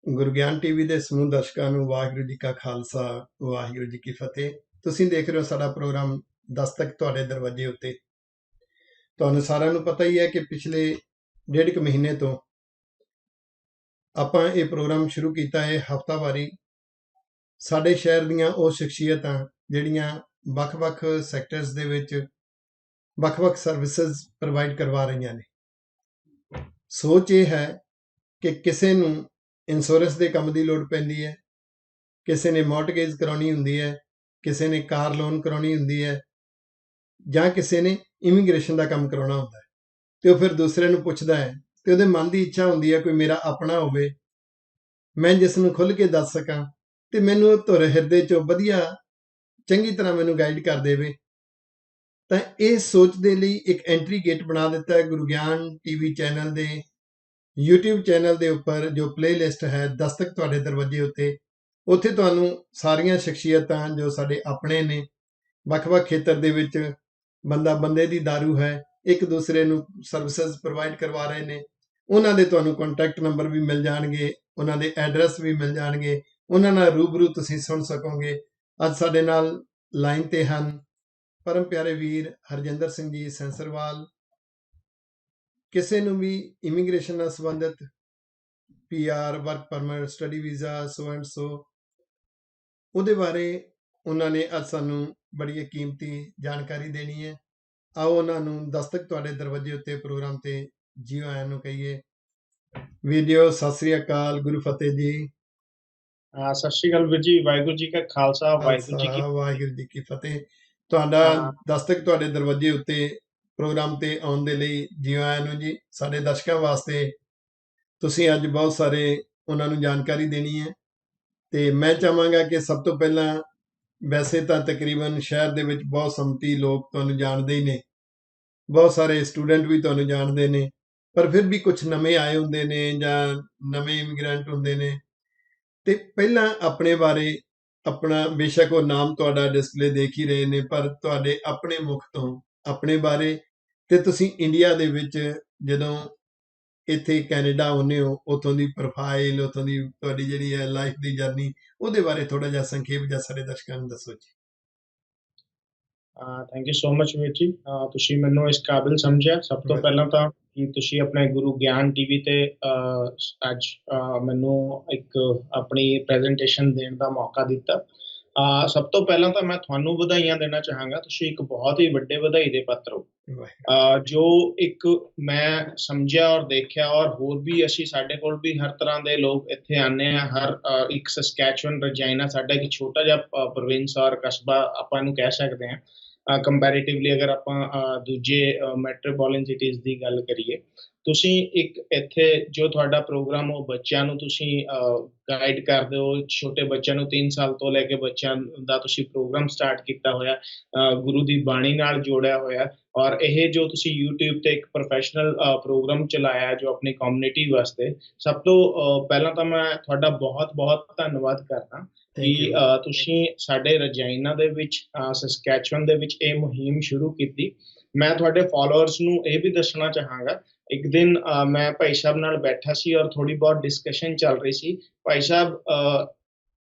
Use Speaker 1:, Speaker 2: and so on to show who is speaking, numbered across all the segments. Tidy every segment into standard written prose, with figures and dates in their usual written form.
Speaker 1: ਗੁਰੂ ਗਿਆਨ ਟੀਵੀ ਦੇ ਸਮੂਹ ਦਰਸ਼ਕਾਂ ਨੂੰ ਵਾਹਿਗੁਰੂ ਜੀ ਕਾ ਖਾਲਸਾ, ਵਾਹਿਗੁਰੂ ਜੀ ਕੀ ਫਤਿਹ। ਤੁਸੀਂ ਦੇਖ ਰਹੇ ਹੋ ਸਾਡਾ ਪ੍ਰੋਗਰਾਮ ਦਸਤਕ ਤੁਹਾਡੇ ਦਰਵਾਜ਼ੇ ਉੱਤੇ। ਤੁਹਾਨੂੰ ਸਾਰਿਆਂ ਨੂੰ ਪਤਾ ਹੀ ਹੈ ਕਿ ਪਿਛਲੇ ਡੇਢ ਕੁ ਮਹੀਨੇ ਤੋਂ ਆਪਾਂ ਇਹ ਪ੍ਰੋਗਰਾਮ ਸ਼ੁਰੂ ਕੀਤਾ ਹੈ ਹਫ਼ਤਾਵਾਰੀ। ਸਾਡੇ ਸ਼ਹਿਰ ਦੀਆਂ ਉਹ ਸ਼ਖਸੀਅਤਾਂ ਜਿਹੜੀਆਂ ਵੱਖ-ਵੱਖ ਸੈਕਟਰਸ ਦੇ ਵਿੱਚ ਵੱਖ-ਵੱਖ ਸਰਵਿਸਿਜ਼ ਪ੍ਰੋਵਾਈਡ ਕਰਵਾ ਰਹੀਆਂ ਨੇ। ਸੋਚ ਇਹ ਹੈ ਕਿ ਕਿਸੇ ਨੂੰ ਇੰਸ਼ੋਰੈਂਸ ਦੇ ਕੰਮ ਦੀ ਲੋੜ ਪੈਂਦੀ ਹੈ, ਕਿਸੇ ਨੇ ਮੌਰਟਗੇਜ ਕਰਾਉਣੀ ਹੁੰਦੀ ਹੈ, ਕਿਸੇ ਨੇ ਕਾਰ ਲੋਨ ਕਰਾਉਣੀ ਹੁੰਦੀ ਹੈ, ਜਾਂ ਕਿਸੇ ਨੇ ਇਮੀਗ੍ਰੇਸ਼ਨ ਦਾ ਕੰਮ ਕਰਾਉਣਾ ਹੁੰਦਾ ਹੈ, ਤੇ ਉਹ ਫਿਰ ਦੂਸਰੇ ਨੂੰ ਪੁੱਛਦਾ ਹੈ ਤੇ ਉਹਦੇ ਮਨ ਦੀ ਇੱਛਾ ਹੁੰਦੀ ਹੈ ਕੋਈ ਮੇਰਾ ਆਪਣਾ ਹੋਵੇ, ਮੈਂ ਜਿਸ ਨੂੰ ਖੁੱਲ੍ਹ ਕੇ ਦੱਸ ਸਕਾਂ ਤੇ ਮੈਨੂੰ ਧੁਰ ਹਿਰਦੇ ਚੋਂ ਵਧੀਆ ਚੰਗੀ ਤਰ੍ਹਾਂ ਮੈਨੂੰ ਗਾਈਡ ਕਰ ਦੇਵੇ। ਤਾਂ ਇਹ ਸੋਚ ਦੇ ਲਈ ਇੱਕ ਐਂਟਰੀ ਗੇਟ ਬਣਾ ਦਿੱਤਾ ਹੈ ਗੁਰੂ ਗਿਆਨ ਟੀਵੀ ਚੈਨਲ ਦੇ YouTube ਚੈਨਲ ਦੇ ਉੱਪਰ। ਜੋ ਪਲੇਲਿਸਟ ਹੈ ਦਸਤਕ ਤੁਹਾਡੇ ਦਰਵਾਜ਼ੇ ਉੱਤੇ, ਉੱਥੇ ਤੁਹਾਨੂੰ ਸਾਰੀਆਂ ਸ਼ਖਸੀਅਤਾਂ ਜੋ ਸਾਡੇ ਆਪਣੇ ਨੇ, ਵੱਖ-ਵੱਖ ਖੇਤਰ ਦੇ ਵਿੱਚ ਬੰਦਾ ਬੰਦੇ ਦੀ ਦਾਰੂ ਹੈ, ਇੱਕ ਦੂਸਰੇ ਨੂੰ ਸਰਵਿਸਿਜ਼ ਪ੍ਰੋਵਾਈਡ ਕਰਵਾ ਰਹੇ ਨੇ। ਉਹਨਾਂ ਦੇ ਤੁਹਾਨੂੰ ਕੰਟੈਕਟ ਨੰਬਰ ਵੀ ਮਿਲ ਜਾਣਗੇ, ਉਹਨਾਂ ਦੇ ਐਡਰੈਸ ਵੀ ਮਿਲ ਜਾਣਗੇ, ਉਹਨਾਂ ਨਾਲ ਰੂਬਰੂ ਤੁਸੀਂ ਸੁਣ ਸਕੋਗੇ। ਅੱਜ ਸਾਡੇ ਨਾਲ ਲਾਈਨ ਤੇ ਹਨ ਪਰਮ ਪਿਆਰੇ ਵੀਰ ਹਰਜਿੰਦਰ ਸਿੰਘ ਜੀ ਸੈਂਸਰਵਾਲ। ਕਿਸੇ ਨੂੰ ਵੀ ਇਮੀਗ੍ਰੇਸ਼ਨ ਨਾਲ ਸੰਬੰਧਿਤ PR, work permit, study visa, so and so, ਉਹਦੇ ਬਾਰੇ ਉਹਨਾਂ ਨੇ ਅੱਜ ਸਾਨੂੰ ਬੜੀ ਕੀਮਤੀ ਜਾਣਕਾਰੀ ਦੇਣੀ ਹੈ। ਆਓ ਉਹਨਾਂ ਨੂੰ ਦਸਤਕ ਤੁਹਾਡੇ ਦਰਵਾਜ਼ੇ ਉੱਤੇ ਪ੍ਰੋਗਰਾਮ ਤੇ ਜੀ ਆਇਆਂ ਨੂੰ ਕਹੀਏ। ਵੀਡੀਓ ਸਤਿ ਸ੍ਰੀ ਅਕਾਲ, ਗੁਰੂ ਫਤਿਹ ਜੀ।
Speaker 2: ਸਤਿ ਸ਼੍ਰੀ ਅਕਾਲ ਵੀਰ ਜੀ। ਵਾਹਿਗੁਰੂ ਜੀ ਕਾ ਖਾਲਸਾ, ਵਾਹਿਗੁਰੂ ਜੀ ਕੀ
Speaker 1: ਵਾਹਿਗੁਰੂ ਜੀ ਕੀ ਫਤਿਹ। ਤੁਹਾਡਾ ਦਸਤਕ ਤੁਹਾਡੇ ਦਰਵਾਜ਼ੇ ਉੱਤੇ ਪ੍ਰੋਗਰਾਮ ਤੇ ਆਉਣ ਦੇ ਲਈ ਜੀ ਆਇਆਂ ਨੂੰ ਜੀ। ਸਾਡੇ ਦਰਸ਼ਕਾਂ ਵਾਸਤੇ ਤੁਸੀਂ ਅੱਜ ਬਹੁਤ ਸਾਰੇ ਉਹਨਾਂ ਨੂੰ ਜਾਣਕਾਰੀ ਦੇਣੀ ਹੈ, ਤੇ ਮੈਂ ਚਾਹਾਂਗਾ ਕਿ ਸਭ ਤੋਂ ਪਹਿਲਾਂ, ਵੈਸੇ ਤਾਂ ਤਕਰੀਬਨ ਸ਼ਹਿਰ ਦੇ ਵਿੱਚ ਬਹੁਤ ਸੰਮਤੀ ਲੋਕ ਤੁਹਾਨੂੰ ਜਾਣਦੇ ਹੀ ਨੇ, ਬਹੁਤ ਸਾਰੇ ਸਟੂਡੈਂਟ ਵੀ ਤੁਹਾਨੂੰ ਜਾਣਦੇ ਨੇ, ਪਰ ਫਿਰ ਵੀ ਕੁਝ ਨਵੇਂ ਆਏ ਹੁੰਦੇ ਨੇ ਜਾਂ ਨਵੇਂ ਇਮੀਗ੍ਰੈਂਟ ਹੁੰਦੇ ਨੇ। ਤੇ ਪਹਿਲਾਂ ਆਪਣੇ ਬਾਰੇ, ਆਪਣਾ, ਬੇਸ਼ੱਕ ਉਹ ਨਾਮ ਤੁਹਾਡਾ ਡਿਸਪਲੇ ਦੇਖ ਹੀ ਰਹੇ ਨੇ, ਪਰ ਤੁਹਾਡੇ ਆਪਣੇ ਮੁਖ ਤੋਂ ਆਪਣੇ ਬਾਰੇ, ਤੇ ਤੁਸੀਂ ਇੰਡੀਆ ਦੇ ਵਿੱਚ ਜਦੋਂ ਇੱਥੇ ਕੈਨੇਡਾ ਆਉਂਦੇ ਹੋ, ਉੱਥੋਂ ਦੀ ਪ੍ਰੋਫਾਈਲ, ਉੱਥੋਂ ਦੀ ਤੁਹਾਡੀ ਜਿਹੜੀ ਹੈ ਲਾਈਫ ਦੀ ਜਰਨੀ, ਉਹਦੇ ਬਾਰੇ ਥੋੜਾ ਜਿਹਾ ਸੰਖੇਪ ਜਿਹਾ ਸਾਡੇ ਦਰਸ਼ਕਾਂ ਨੂੰ ਦੱਸੋ ਜੀ।
Speaker 2: ਥੈਂਕ ਯੂ ਸੋ ਮਚ ਵੀਰ ਜੀ। ਤੁਸੀਂ ਮੈਨੂੰ ਇਸ ਕਾਬਿਲ ਸਮਝਿਆ। ਸਭ ਤੋਂ ਪਹਿਲਾਂ ਤਾਂ ਕਿ ਤੁਸੀਂ ਆਪਣੇ ਗੁਰੂ ਗਿਆਨ ਟੀਵੀ ਤੇ ਅੱਜ ਮੈਨੂੰ ਇੱਕ ਆਪਣੀ ਪ੍ਰੈਜੈਂਟੇਸ਼ਨ ਦੇਣ ਦਾ ਮੌਕਾ ਦਿੱਤਾ। ਸਭ ਤੋਂ ਪਹਿਲਾਂ ਤਾਂ ਮੈਂ ਤੁਹਾਨੂੰ ਵਧਾਈਆਂ ਦੇਣਾ ਚਾਹਾਂਗਾ। ਤੁਸੀਂ ਇੱਕ ਬਹੁਤ ਹੀ ਵੱਡੇ ਵਧਾਈ ਦੇ ਪਾਤਰ ਹੋ। ਜੋ ਇੱਕ ਮੈਂ ਸਮਝਿਆ ਔਰ ਦੇਖਿਆ, ਔਰ ਹੋਰ ਵੀ ਅਸੀਂ, ਸਾਡੇ ਕੋਲ ਵੀ ਹਰ ਤਰ੍ਹਾਂ ਦੇ ਲੋਕ ਇੱਥੇ ਆਉਂਦੇ ਆ। ਹਰ ਇੱਕ ਸਸਕੈਚੁਅਨ, ਰਜਾਈਨਾ ਸਾਡਾ ਇੱਕ ਛੋਟਾ ਜਿਹਾ ਪ੍ਰੋਵਿੰਸ ਔਰ ਕਸਬਾ ਆਪਾਂ ਇਹਨੂੰ ਕਹਿ ਸਕਦੇ ਹਾਂ ਕੰਪੈਰੀਟਿਵਲੀ, ਅਗਰ ਆਪਾਂ ਦੂਜੇ ਮੈਟਰੋਪੋਲੀਟਨ ਸਿਟੀਜ਼ ਦੀ ਗੱਲ ਕਰੀਏ। ਤੁਸੀਂ ਇੱਕ ਇੱਥੇ ਜੋ ਤੁਹਾਡਾ ਪ੍ਰੋਗਰਾਮ ਉਹ ਬੱਚਿਆਂ ਨੂੰ ਤੁਸੀਂ ਗਾਈਡ ਕਰਦੇ ਹੋ। ਛੋਟੇ ਬੱਚਿਆਂ ਨੂੰ 3 ਸਾਲ ਤੋਂ ਲੈ ਕੇ ਬੱਚਿਆਂ ਦਾ ਤੁਸੀਂ ਪ੍ਰੋਗਰਾਮ ਸਟਾਰਟ ਕੀਤਾ ਹੋਇਆ, ਗੁਰੂ ਦੀ ਬਾਣੀ ਨਾਲ ਜੋੜਿਆ ਹੋਇਆ। ਔਰ ਇਹ ਜੋ ਤੁਸੀਂ YouTube ਤੇ ਇੱਕ ਪ੍ਰੋਫੈਸ਼ਨਲ ਪ੍ਰੋਗਰਾਮ ਚਲਾਇਆ ਜੋ ਆਪਣੀ ਕਮਿਊਨਿਟੀ ਵਾਸਤੇ, ਸਭ ਤੋਂ ਪਹਿਲਾਂ ਤਾਂ ਮੈਂ ਤੁਹਾਡਾ ਬਹੁਤ ਬਹੁਤ ਧੰਨਵਾਦ ਕਰਦਾ ਕਿ ਤੁਸੀਂ ਸਾਡੇ ਰਜਾਈਨਾ ਦੇ ਵਿੱਚ, ਸਸਕੈਚੁਅਨ ਦੇ ਵਿੱਚ ਇਹ ਮੁਹਿੰਮ ਸ਼ੁਰੂ ਕੀਤੀ। ਮੈਂ ਤੁਹਾਡੇ ਫਾਲੋਅਰਸ ਨੂੰ ਇਹ ਵੀ ਦੱਸਣਾ ਚਾਹਾਂਗਾ, ਇੱਕ ਦਿਨ ਮੈਂ ਭਾਈ ਸਾਹਿਬ ਨਾਲ ਬੈਠਾ ਸੀ ਔਰ ਥੋੜੀ ਬਹੁਤ ਡਿਸਕਸ਼ਨ ਚੱਲ ਰਹੀ ਸੀ। ਭਾਈ ਸਾਹਿਬ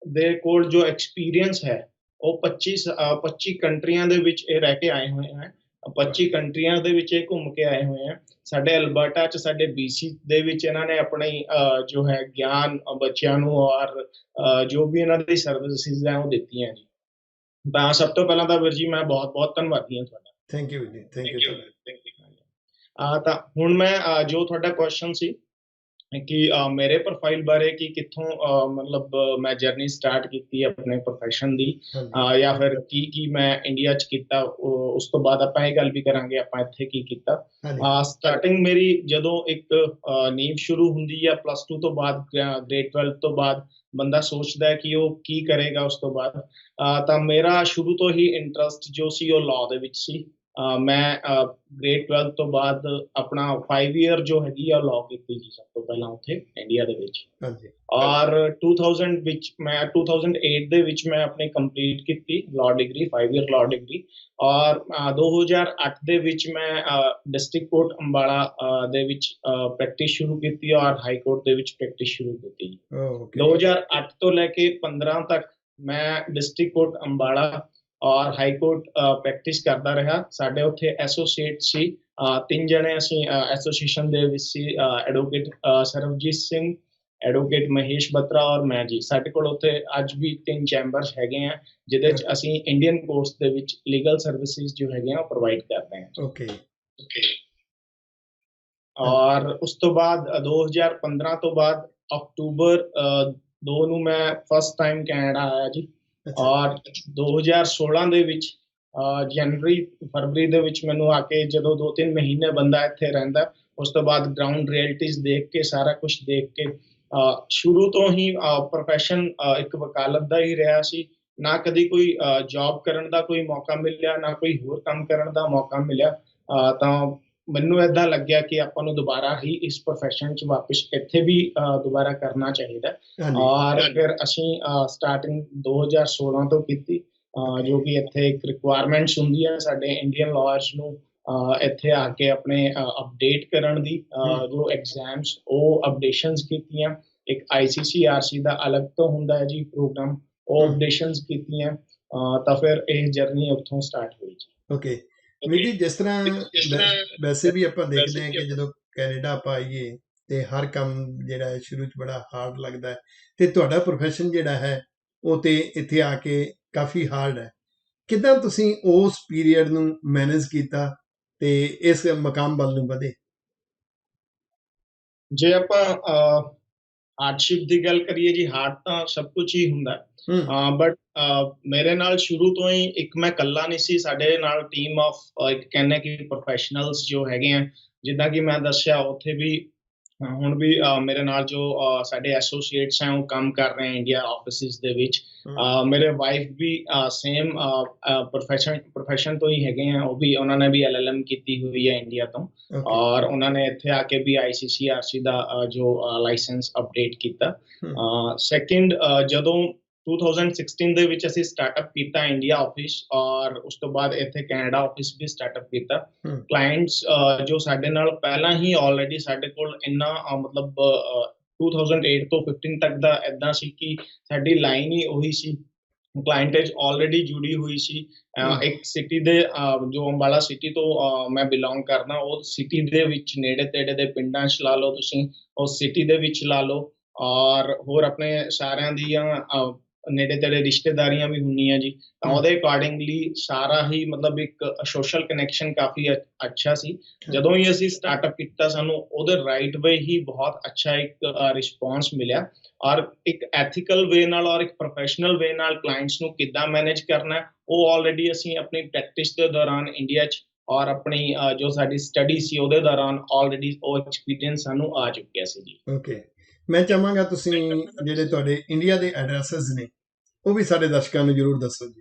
Speaker 2: ਦੇ ਕੋਲ ਜੋ ਐਕਸਪੀਰੀਅੰਸ ਹੈ ਉਹ 25 ਕੰਟਰੀਆਂ ਦੇ ਵਿੱਚ ਇਹ ਰਹਿ ਕੇ ਆਏ ਹੋਏ ਹੈ। 25 ਕੰਟਰੀਆਂ ਦੇ ਵਿੱਚ ਇਹ ਘੁੰਮ ਕੇ ਆਏ ਹੋਏ ਆ। ਸਾਡੇ ਅਲਬਰਟਾ 'ਚ, ਸਾਡੇ BC ਦੇ ਵਿੱਚ ਇਹਨਾਂ ਨੇ ਆਪਣੀ ਜੋ ਹੈ ਗਿਆਨ ਬੱਚਿਆਂ ਨੂੰ ਔਰ ਜੋ ਵੀ ਇਹਨਾਂ ਦੀ ਸਰਵਿਸਿਜ਼ ਹੈ ਉਹ ਦਿੱਤੀਆਂ ਜੀ। ਤਾਂ ਸਭ ਤੋਂ ਪਹਿਲਾਂ ਤਾਂ ਵੀਰ ਜੀ ਮੈਂ ਬਹੁਤ ਬਹੁਤ ਧੰਨਵਾਦੀ ਹਾਂ ਤੁਹਾਡਾ।
Speaker 1: ਥੈਂਕ ਯੂ ਜੀ, ਥੈਂਕ ਯੂ।
Speaker 2: ਤਾਂ ਹੁਣ ਮੈਂ ਜੋ ਤੁਹਾਡਾ ਕੁਐਸਚਨ ਸੀ ਕਿ ਮੇਰੇ ਪ੍ਰੋਫਾਈਲ ਬਾਰੇ, ਕਿ ਕਿੱਥੋਂ ਮਤਲਬ ਮੈਂ ਜਰਨੀ ਸਟਾਰਟ ਕੀਤੀ ਆਪਣੇ ਪ੍ਰੋਫੈਸ਼ਨ ਦੀ, ਜਾਂ ਫਿਰ ਕੀ ਮੈਂ ਇੰਡੀਆ 'ਚ ਕੀਤਾ। ਉਸ ਤੋਂ ਬਾਅਦ ਆਪਾਂ ਇਹ ਗੱਲ ਵੀ ਕਰਾਂਗੇ ਆਪਾਂ ਇੱਥੇ ਕੀ ਕੀਤਾ। ਸਟਾਰਟਿੰਗ ਮੇਰੀ ਜਦੋਂ ਇੱਕ ਨੀਂਵ ਸ਼ੁਰੂ ਹੁੰਦੀ ਹੈ +2 ਤੋਂ ਬਾਅਦ, ਗ੍ਰੇਡ 12 ਤੋਂ ਬਾਅਦ ਬੰਦਾ ਸੋਚਦਾ ਹੈ ਕਿ ਉਹ ਕੀ ਕਰੇਗਾ ਉਸ ਤੋਂ ਬਾਅਦ। ਤਾਂ ਮੇਰਾ ਸ਼ੁਰੂ ਤੋਂ ਹੀ ਇੰਟਰਸਟ ਜੋ ਸੀ ਉਹ ਲਾਅ ਦੇ ਵਿੱਚ ਸੀ। ਮੈਂ ਗ੍ਰੇਡ 12 ਤੋਂ ਬਾਅਦ ਆਪਣਾ 5 ਈਅਰ ਜੋ ਹੈਗੀ ਆ ਲਾਅ ਕੀਤੀ ਜੀ ਸਭ ਤੋਂ ਪਹਿਲਾਂ ਉੱਥੇ ਇੰਡੀਆ ਦੇ ਵਿੱਚ।
Speaker 1: ਹਾਂਜੀ
Speaker 2: ਔਰ 2000 ਵਿੱਚ ਮੈਂ 2008 ਦੇ ਵਿੱਚ ਮੈਂ ਆਪਣੀ ਕੰਪਲੀਟ ਕੀਤੀ law degree 5 year law degree. ਔਰ 2008 ਦੇ ਵਿੱਚ ਮੈਂ ਡਿਸਟ੍ਰਿਕਟ ਕੋਰਟ ਅੰਬਾਲਾ ਦੇ ਵਿੱਚ ਪ੍ਰੈਕਟਿਸ ਸ਼ੁਰੂ ਕੀਤੀ ਔਰ ਹਾਈ ਕੋਰਟ ਦੇ ਵਿੱਚ ਪ੍ਰੈਕਟਿਸ ਸ਼ੁਰੂ ਕੀਤੀ।
Speaker 1: ਓਕੇ
Speaker 2: 2008 ਤੋਂ ਲੈ ਕੇ 15 ਤੱਕ ਮੈਂ ਡਿਸਟ੍ਰਿਕਟ ਕੋਰਟ ਅੰਬਾਲਾ ਔਰ ਹਾਈ ਕੋਰਟ ਪ੍ਰੈਕਟਿਸ ਕਰਦਾ ਰਿਹਾ। ਸਾਡੇ ਉੱਥੇ ਐਸੋਸੀਏਟ ਸੀ 3 ਜਣੇ ਅਸੀਂ ਐਸੋਸੀਏਸ਼ਨ ਦੇ ਵਿੱਚ ਸੀ, ਐਡਵੋਕੇਟ ਸਰਬਜੀਤ ਸਿੰਘ, ਐਡਵੋਕੇਟ ਮਹੇਸ਼ ਬਤਰਾ ਔਰ ਮੈਂ ਜੀ। ਸਾਡੇ ਕੋਲ ਉੱਥੇ ਅੱਜ ਵੀ 3 ਚੈਂਬਰਸ ਹੈਗੇ ਆ ਜਿਹਦੇ ਚ ਅਸੀਂ ਇੰਡੀਅਨ ਕੋਰਟਸ ਦੇ ਵਿੱਚ ਲੀਗਲ ਸਰਵਿਸਿਜ਼ ਜੋ ਹੈਗੇ ਆ ਉਹ ਪ੍ਰੋਵਾਈਡ ਕਰਦੇ ਹਾਂ।
Speaker 1: ਓਕੇ
Speaker 2: ਔਰ ਉਸ ਤੋਂ ਬਾਅਦ 2015 ਤੋਂ ਬਾਅਦ ਅਕਤੂਬਰ 2 ਨੂੰ ਮੈਂ ਫਸਟ ਟਾਈਮ ਕੈਨੇਡਾ ਆਇਆ ਜੀ।
Speaker 1: ਅੱਛਾ
Speaker 2: ਔਰ 2016 ਦੇ ਵਿੱਚ ਜਨਵਰੀ ਫਰਵਰੀ ਦੇ ਵਿੱਚ ਮੈਨੂੰ ਆ ਕੇ ਜਦੋਂ 2-3 ਮਹੀਨੇ ਬੰਦਾ ਇੱਥੇ ਰਹਿੰਦਾ, ਉਸ ਤੋਂ ਬਾਅਦ ਗਰਾਊਂਡ ਰਿਐਲਿਟੀਜ਼ ਦੇਖ ਕੇ ਸਾਰਾ ਕੁਝ ਦੇਖ ਕੇ ਸ਼ੁਰੂ ਤੋਂ ਹੀ ਪ੍ਰੋਫੈਸ਼ਨ ਇੱਕ ਵਕਾਲਤ ਦਾ ਹੀ ਰਿਹਾ ਸੀ। ਨਾ ਕਦੀ ਕੋਈ ਜੌਬ ਕਰਨ ਦਾ ਕੋਈ ਮੌਕਾ ਮਿਲਿਆ, ਨਾ ਕੋਈ ਹੋਰ ਕੰਮ ਕਰਨ ਦਾ ਮੌਕਾ ਮਿਲਿਆ। ਤਾਂ ਮੈਨੂੰ ਏਦਾਂ ਲੱਗਿਆ ਕਿ ਆਪਾਂ ਨੂੰ ਦੁਬਾਰਾ ਹੀ ਇਸ ਪ੍ਰੋਫੈਸ਼ਨ 'ਚ ਵਾਪਸ ਇੱਥੇ ਵੀ ਦੁਬਾਰਾ ਕਰਨਾ ਚਾਹੀਦਾ।
Speaker 1: ਹਾਂਜੀ
Speaker 2: ਔਰ ਫਿਰ ਅਸੀਂ ਸਟਾਰਟਿੰਗ 2016 ਤੋਂ ਕੀਤੀ, ਜੋ ਕਿ ਇੱਥੇ ਇੱਕ ਰਿਕੁਆਇਰਮੈਂਟਸ ਹੁੰਦੀ ਹੈ ਸਾਡੇ ਇੰਡੀਅਨ ਲਾਅਰਸ ਨੂੰ ਇੱਥੇ ਆ ਕੇ ਆਪਣੇ ਅਪਡੇਟ ਕਰਨ ਦੀ, ਜੋ ਐਗਜ਼ਾਮਸ ਉਹ ਅਪਡੇਸ਼ਨਸ ਕੀਤੀਆਂ। ਇੱਕ ICCRC ਦਾ ਅਲੱਗ ਤੋਂ ਹੁੰਦਾ ਹੈ ਜੀ ਪ੍ਰੋਗਰਾਮ, ਉਹ ਅਪਡੇਸ਼ਨਸ ਕੀਤੀਆਂ। ਤਾਂ ਫਿਰ ਇਹ ਜਰਨੀ ਉੱਥੋਂ ਸਟਾਰਟ ਹੋਈ ਜੀ।
Speaker 1: ਓਕੇ ਵੀਰ ਜੀ, ਜਿਸ ਤਰ੍ਹਾਂ ਵੈਸੇ ਵੀ ਆਪਾਂ ਦੇਖਦੇ ਹਾਂ ਕਿ ਜਦੋਂ ਕੈਨੇਡਾ ਆਪਾਂ ਆਈਏ ਤੇ ਹਰ ਕੰਮ ਜਿਹੜਾ ਹੈ ਸ਼ੁਰੂ 'ਚ ਬੜਾ ਹਾਰਡ ਲੱਗਦਾ ਹੈ, ਤੇ ਤੁਹਾਡਾ ਪ੍ਰੋਫੈਸ਼ਨ ਜਿਹੜਾ ਹੈ ਉਹ ਤੇ ਇੱਥੇ ਆ ਕੇ ਕਾਫੀ ਹਾਰਡ ਹੈ। ਕਿੱਦਾਂ ਤੁਸੀਂ ਉਸ ਪੀਰੀਅਡ ਨੂੰ ਮੈਨੇਜ ਕੀਤਾ ਤੇ ਇਸ ਮਕਾਮ ਵੱਲ ਨੂੰ ਵਧੇ?
Speaker 2: ਜੇ ਆਪਾਂ ਹਾਰਡਸ਼ਿਪ ਦੀ ਗੱਲ ਕਰੀਏ ਜੀ, ਹਾਰਡ ਤਾਂ ਸਭ ਕੁਝ ਹੀ ਹੁੰਦਾ, ਬਟ ਮੇਰੇ ਨਾਲ ਸ਼ੁਰੂ ਤੋਂ ਹੀ ਇੱਕ ਮੈਂ ਇਕੱਲਾ ਨਹੀਂ ਸੀ, ਸਾਡੇ ਨਾਲ ਟੀਮ ਆਫ ਇੱਕ ਕਹਿੰਦੇ ਕਿ ਪ੍ਰੋਫੈਸ਼ਨਲਸ ਜੋ ਹੈਗੇ ਆ। ਜਿੱਦਾਂ ਕਿ ਮੈਂ ਦੱਸਿਆ ਉੱਥੇ ਵੀ ਹੁਣ ਵੀ ਮੇਰੇ ਨਾਲ ਜੋ ਸਾਡੇ ਐਸੋਸੀਏਟਸ ਹੈ ਉਹ ਕੰਮ ਕਰ ਰਹੇ ਇੰਡੀਆ ਆਫਿਸਿਸ ਦੇ ਵਿੱਚ। ਮੇਰੇ ਵਾਈਫ ਵੀ ਸੇਮ ਪ੍ਰੋਫੈਸ਼ਨ ਤੋਂ ਹੀ ਹੈਗੇ ਆ, ਉਹ ਵੀ ਉਹਨਾਂ ਨੇ ਵੀ LLM ਕੀਤੀ ਹੋਈ ਹੈ ਇੰਡੀਆ ਤੋਂ। ਔਰ ਉਹਨਾਂ ਨੇ ਇੱਥੇ ਆ ਕੇ ਵੀ ICCRC ਦਾ ਜੋ ਲਾਇਸੈਂਸ ਅਪਡੇਟ ਕੀਤਾ। ਸੈਕਿੰਡ, ਜਦੋਂ 2016 ਦੇ ਵਿੱਚ ਅਸੀਂ ਸਟਾਰਟਅਪ ਕੀਤਾ ਇੰਡੀਆ ਆਫਿਸ, ਔਰ ਉਸ ਤੋਂ ਬਾਅਦ ਇੱਥੇ ਕੈਨੇਡਾ ਆਫਿਸ ਵੀ ਸਟਾਰਟਅਪ ਕੀਤਾ। ਕਲਾਇੰਟਸ ਜੋ ਸਾਡੇ ਨਾਲ ਪਹਿਲਾਂ ਹੀ ਆਲਰੇਡੀ ਸਾਡੇ ਕੋਲ ਇੰਨਾ ਮਤਲਬ 2008 ਤੋਂ 15 ਤੱਕ ਦਾ ਇਦਾਂ ਸੀ ਕਿ ਸਾਡੀ ਲਾਈਨ ਹੀ ਉਹੀ ਸੀ, ਕਲਾਇੰਟੇਜ ਆਲਰੇਡੀ ਜੁੜੀ ਹੋਈ ਸੀ। ਇੱਕ ਸਿਟੀ ਦੇ ਜੋ ਅੰਬਾਲਾ ਸਿਟੀ ਤੋਂ ਮੈਂ ਬਿਲੋਂਗ ਕਰਦਾ, ਉਹ ਸਿਟੀ ਦੇ ਵਿੱਚ ਨੇੜੇ ਤੇੜੇ ਦੇ ਪਿੰਡਾਂ 'ਚ ਲਾ ਲਓ ਤੁਸੀਂ, ਉਸ ਸਿਟੀ ਦੇ ਵਿੱਚ ਲਾ ਲਓ, ਔਰ ਹੋਰ ਆਪਣੇ ਸਾਰਿਆਂ ਦੀਆਂ ਨੇੜੇ ਤੇੜੇ ਰਿਸ਼ਤੇਦਾਰੀਆਂ ਵੀ ਹੁੰਦੀਆਂ ਜੀ। ਤਾਂ ਉਹਦੇ ਅਕੋਰਡਿੰਗਲੀ ਸਾਰਾ ਹੀ ਮਤਲਬ ਇੱਕ ਸੋਸ਼ਲ ਕਨੈਕਸ਼ਨ ਕਾਫੀ ਅੱਛਾ ਸੀ। ਜਦੋਂ ਹੀ ਅਸੀਂ ਸਟਾਰਟਅਪ ਕੀਤਾ ਸਾਨੂੰ ਉਹਦੇ ਰਾਈਟ ਵੇ ਹੀ ਬਹੁਤ ਅੱਛਾ ਇੱਕ ਰਿਸਪੌਂਸ ਮਿਲਿਆ, ਔਰ ਇੱਕ ਐਥੀਕਲ ਵੇ ਨਾਲ ਔਰ ਇੱਕ ਪ੍ਰੋਫੈਸ਼ਨਲ ਵੇ ਨਾਲ ਕਲਾਇੰਟਸ ਨੂੰ ਕਿੱਦਾਂ ਮੈਨੇਜ ਕਰਨਾ ਉਹ ਆਲਰੇਡੀ ਅਸੀਂ ਆਪਣੀ ਪ੍ਰੈਕਟਿਸ ਦੇ ਦੌਰਾਨ ਇੰਡੀਆ 'ਚ ਔਰ ਆਪਣੀ ਜੋ ਸਾਡੀ ਸਟੱਡੀ ਸੀ ਉਹਦੇ ਦੌਰਾਨ ਆਲਰੇਡੀ ਉਹ ਐਕਸਪੀਰੀਅੰਸ ਸਾਨੂੰ ਆ ਚੁੱਕਿਆ ਸੀ ਜੀ।
Speaker 1: ਓਕੇ, ਮੈਂ ਚਾਹਾਂਗਾ ਤੁਸੀਂ ਜਿਹੜੇ ਤੁਹਾਡੇ ਇੰਡੀਆ ਦੇ ਐਡਰੈਸਸ ਨੇ ਉਹ ਵੀ ਸਾਡੇ ਦਰਸ਼ਕਾਂ ਨੂੰ ਜ਼ਰੂਰ ਦੱਸੋ ਜੀ।